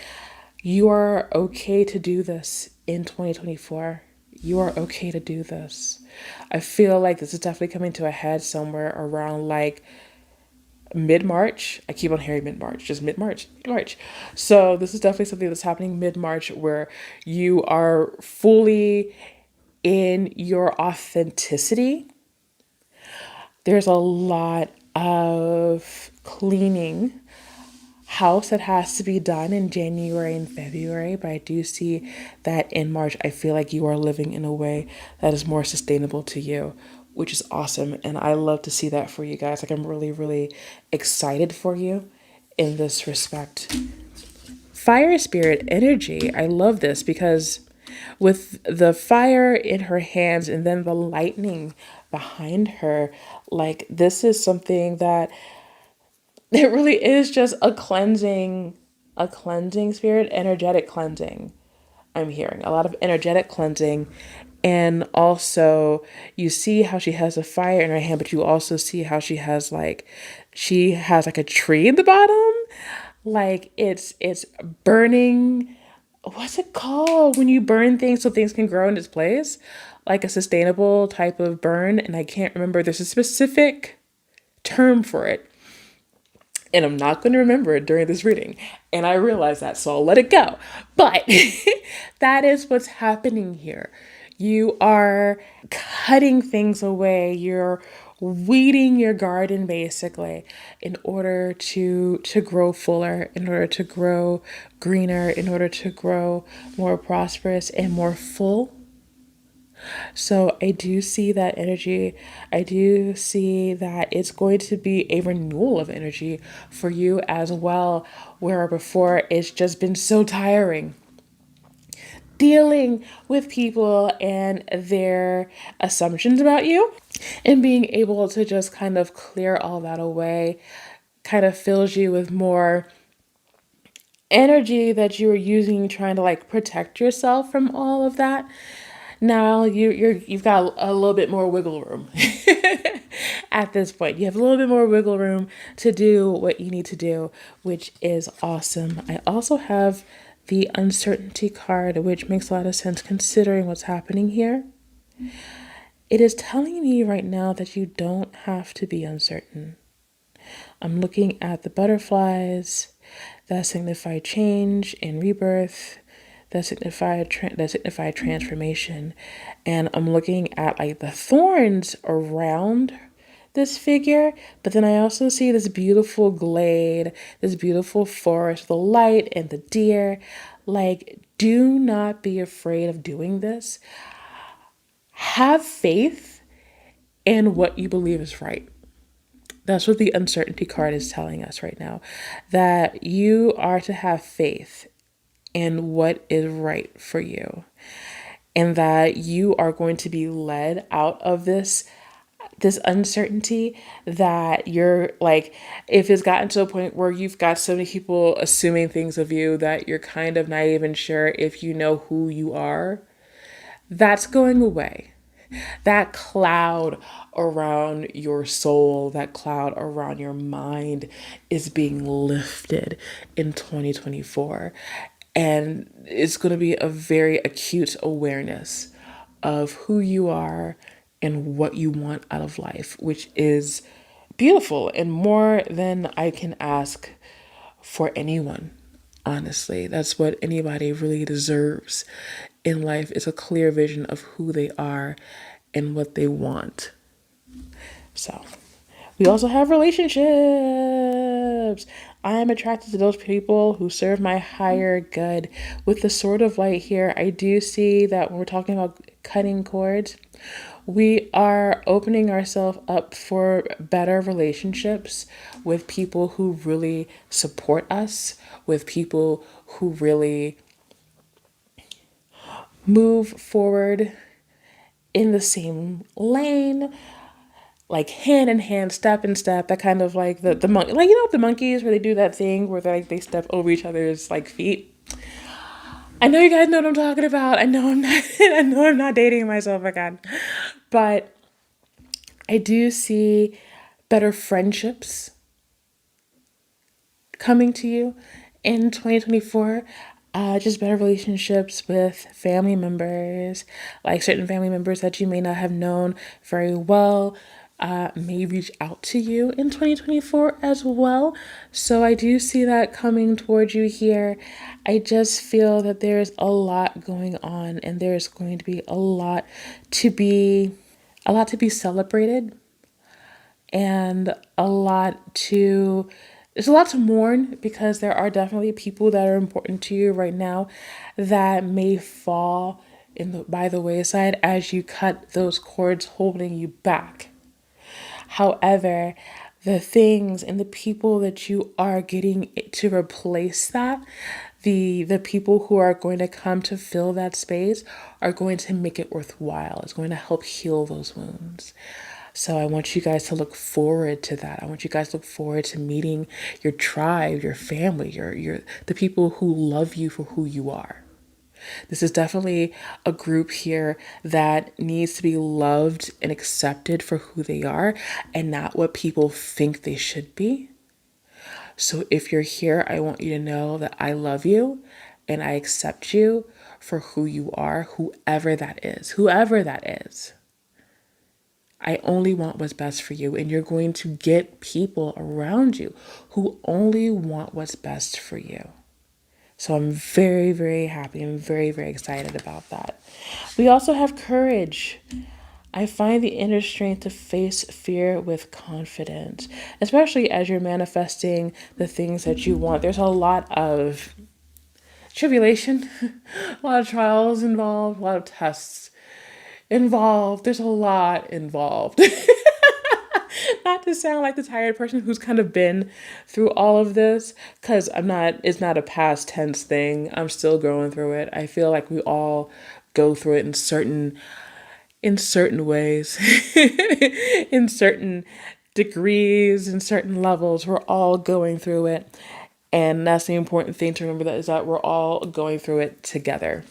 Speaker 1: You are okay to do this in 2024. You are okay to do this. I feel like this is definitely coming to a head somewhere around like mid March. I keep on hearing mid March, just mid March, March. So this is definitely something that's happening mid March where you are fully in your authenticity. There's a lot of cleaning house that has to be done in January and February, but I do see that in March, I feel like you are living in a way that is more sustainable to you, which is awesome. And I love to see that for you guys. Like, I'm really, really excited for you in this respect. Fire spirit energy. I love this because with the fire in her hands and then the lightning behind her, like, this is something that it really is just a cleansing spirit, energetic cleansing. I'm hearing a lot of energetic cleansing. And also, you see how she has a fire in her hand, but you also see how she has like a tree in the bottom. Like it's burning. What's it called when you burn things so things can grow in its place? Like a sustainable type of burn. And I can't remember. There's a specific term for it, and I'm not going to remember it during this reading. And I realize that, so I'll let it go. But that is what's happening here. You are cutting things away. You're weeding your garden basically in order to grow fuller, in order to grow greener, in order to grow more prosperous and more full. So I do see that energy. I do see that it's going to be a renewal of energy for you as well, where before it's just been so tiring dealing with people and their assumptions about you, and being able to just kind of clear all that away kind of fills you with more energy that you were using trying to like protect yourself from all of that. Now you've got a little bit more wiggle room. At this point, you have a little bit more wiggle room to do what you need to do, which is awesome. I also have the uncertainty card, which makes a lot of sense considering what's happening here. It is telling me right now that you don't have to be uncertain. I'm looking at the butterflies that signify change and rebirth, that signify transformation, and I'm looking at like the thorns around this figure, but then I also see this beautiful glade, this beautiful forest, the light and the deer. Like, do not be afraid of doing this. Have faith in what you believe is right. That's what the uncertainty card is telling us right now, that you are to have faith in what is right for you, and that you are going to be led out of this uncertainty, that you're like, if it's gotten to a point where you've got so many people assuming things of you that you're kind of not even sure if you know who you are, that's going away. That cloud around your soul, that cloud around your mind is being lifted in 2024. And it's going to be a very acute awareness of who you are and what you want out of life, which is beautiful and more than I can ask for anyone. Honestly, that's what anybody really deserves in life, is a clear vision of who they are and what they want. So, we also have relationships. I am attracted to those people who serve my higher good. With the Sword of Light here, I do see that when we're talking about cutting cords, we are opening ourselves up for better relationships with people who really support us, with people who really move forward in the same lane, like hand in hand, step in step, that kind of like the monkey, like, the monkeys where they do that thing where they step over each other's like feet. I know you guys know what I'm talking about. I know I'm not I know I'm not dating myself again. But I do see better friendships coming to you in 2024. Just better relationships with family members, like certain family members that you may not have known very well, may reach out to you in 2024 as well. So I do see that coming towards you here. I just feel that there's a lot going on, and there's going to be a lot to be celebrated, and there's a lot to mourn, because there are definitely people that are important to you right now that may fall by the wayside as you cut those cords holding you back. However, the things and the people that you are getting to replace that, the people who are going to come to fill that space, are going to make it worthwhile. It's going to help heal those wounds. So I want you guys to look forward to that. I want you guys to look forward to meeting your tribe, your family, the people who love you for who you are. This is definitely a group here that needs to be loved and accepted for who they are, and not what people think they should be. So if you're here, I want you to know that I love you and I accept you for who you are, whoever that is, whoever that is. I only want what's best for you, and you're going to get people around you who only want what's best for you. So I'm very, very happy. I'm very, very excited about that. We also have courage. I find the inner strength to face fear with confidence, especially as you're manifesting the things that you want. There's a lot of tribulation, a lot of trials involved, a lot of tests involved. There's a lot involved. Not to sound like the tired person who's kind of been through all of this, because it's not a past tense thing. I'm still going through it. I feel like we all go through it in certain ways, in certain degrees, in certain levels. We're all going through it. And that's the important thing to remember, that is that we're all going through it together.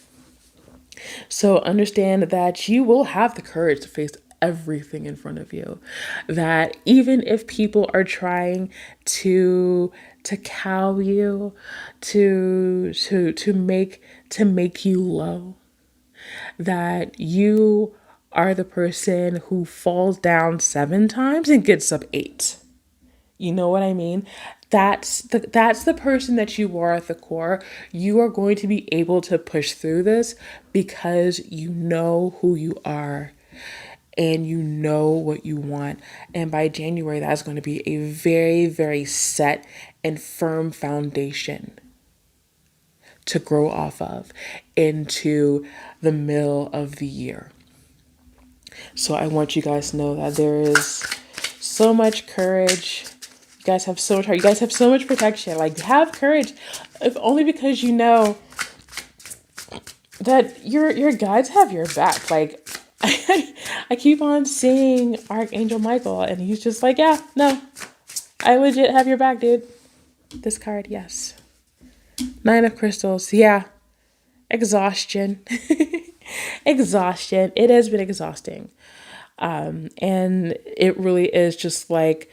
Speaker 1: So understand that you will have the courage to face everything in front of you. That even if people are trying to cow you, to make you low, that you are the person who falls down 7 times and gets up 8. You know what I mean? That's the person that you are at the core. You are going to be able to push through this because you know who you are and you know what you want. And by January, that's going to be a very, very set and firm foundation to grow off of into the middle of the year. So I want you guys to know that there is so much courage. You guys have so much heart. You guys have so much protection. Like, have courage, if only because you know that your guides have your back. Like, I keep on seeing Archangel Michael, and he's just like, yeah, no, I legit have your back, dude. This card, yes. 9 of Crystals, yeah. Exhaustion. Exhaustion. It has been exhausting. And it really is just like,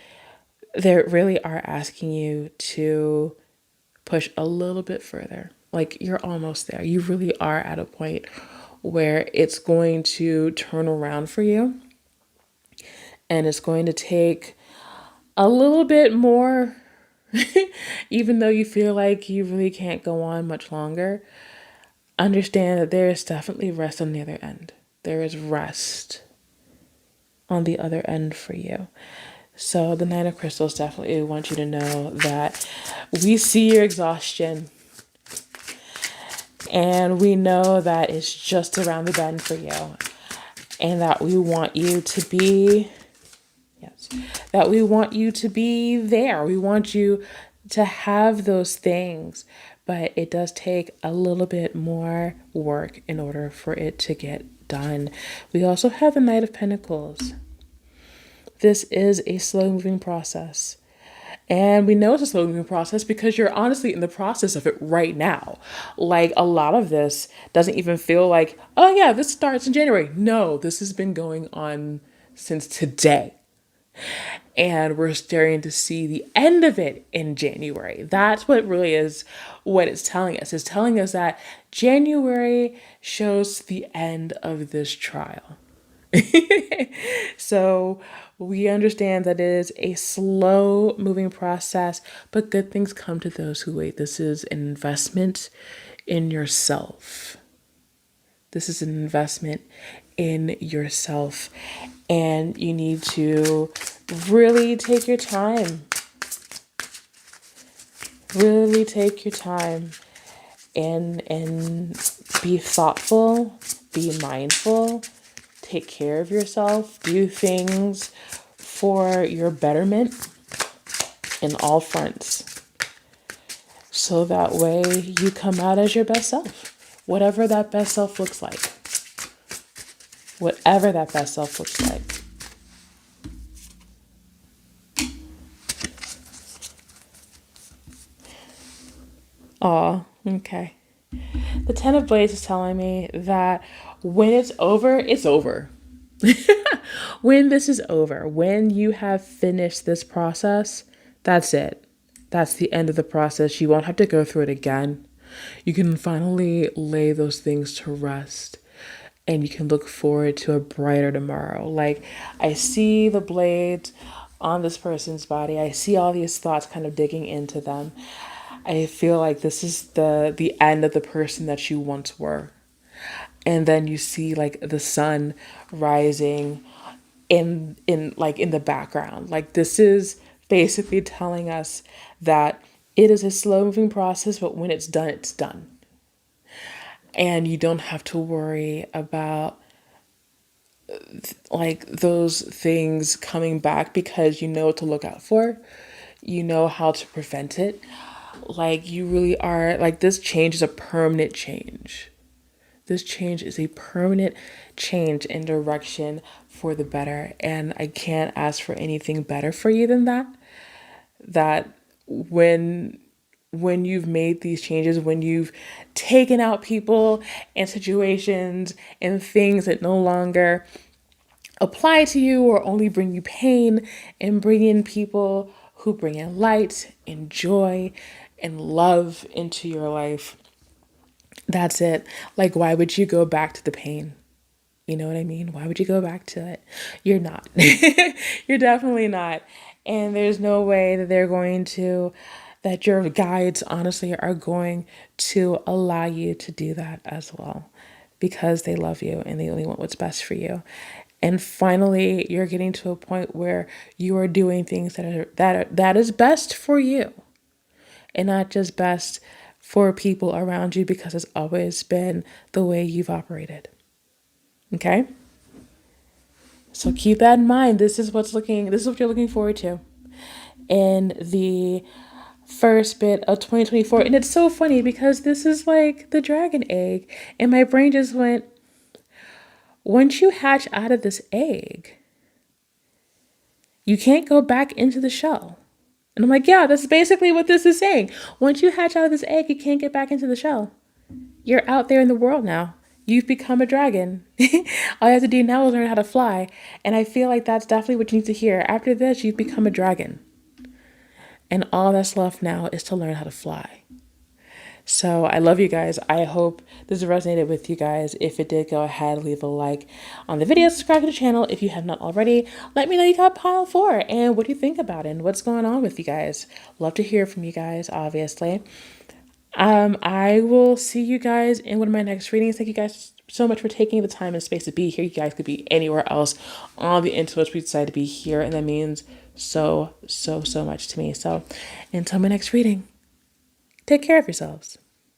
Speaker 1: they really are asking you to push a little bit further. Like, you're almost there. You really are at a point where it's going to turn around for you. And it's going to take a little bit more, even though you feel like you really can't go on much longer. Understand that there is definitely rest on the other end. There is rest on the other end for you. So the 9 of Crystals definitely want you to know that we see your exhaustion, and we know that it's just around the bend for you, and that we want you to be, yes, that we want you to be there. We want you to have those things, but it does take a little bit more work in order for it to get done. We also have the Knight of Pentacles. This is a slow moving process. And we know it's a slow moving process because you're honestly in the process of it right now. Like, a lot of this doesn't even feel like, oh yeah, this starts in January. No, this has been going on since today. And we're starting to see the end of it in January. That's what really is what it's telling us. It's telling us that January shows the end of this trial. So we understand that it is a slow moving process, but good things come to those who wait. This is an investment in yourself. This is an investment in yourself. And you need to really take your time. Really take your time and be thoughtful, be mindful, take care of yourself, do things for your betterment in all fronts. So that way you come out as your best self, whatever that best self looks like. Whatever that best self looks like. Aw, okay. The Ten of Blades is telling me that when it's over, it's over. When this is over, when you have finished this process, that's it. That's the end of the process. You won't have to go through it again. You can finally lay those things to rest and you can look forward to a brighter tomorrow. Like, I see the blades on this person's body. I see all these thoughts kind of digging into them. I feel like this is the end of the person that you once were. And then you see like the sun rising in the background. Like, this is basically telling us that it is a slow moving process, but when it's done, it's done. And you don't have to worry about like those things coming back because you know what to look out for. You know how to prevent it. Like, you really are, like, this change is a permanent change. This change is a permanent change in direction for the better. And I can't ask for anything better for you than that. That when you've made these changes, when you've taken out people and situations and things that no longer apply to you or only bring you pain, and bring in people who bring in light and joy and love into your life, that's it. Like, why would you go back to the pain? You know what I mean? Why would you go back to it? You're not. You're definitely not. And there's no way that your guides honestly are going to allow you to do that as well, because they love you and they only want what's best for you. And finally, you're getting to a point where you are doing things that is best for you, and not just best for people around you, because it's always been the way you've operated. Okay? So keep that in mind. This is what you're looking forward to in the first bit of 2024. And it's so funny because this is like the dragon egg. And my brain just went, once you hatch out of this egg, you can't go back into the shell. And I'm like, yeah, that's basically what this is saying. Once you hatch out of this egg, you can't get back into the shell. You're out there in the world now. You've become a dragon. All you have to do now is learn how to fly. And I feel like that's definitely what you need to hear. After this, you've become a dragon. And all that's left now is to learn how to fly. So I love you guys. I hope this resonated with you guys. If it did, go ahead, leave a like on the video, subscribe to the channel if you have not already. Let me know you got pile 4 and what do you think about it and what's going on with you guys. Love to hear from you guys, obviously. I will see you guys in one of my next readings. Thank you guys so much for taking the time and space to be here. You guys could be anywhere else on the internet, but we decided to be here, and that means so much to me. So until my next reading, take care of yourselves.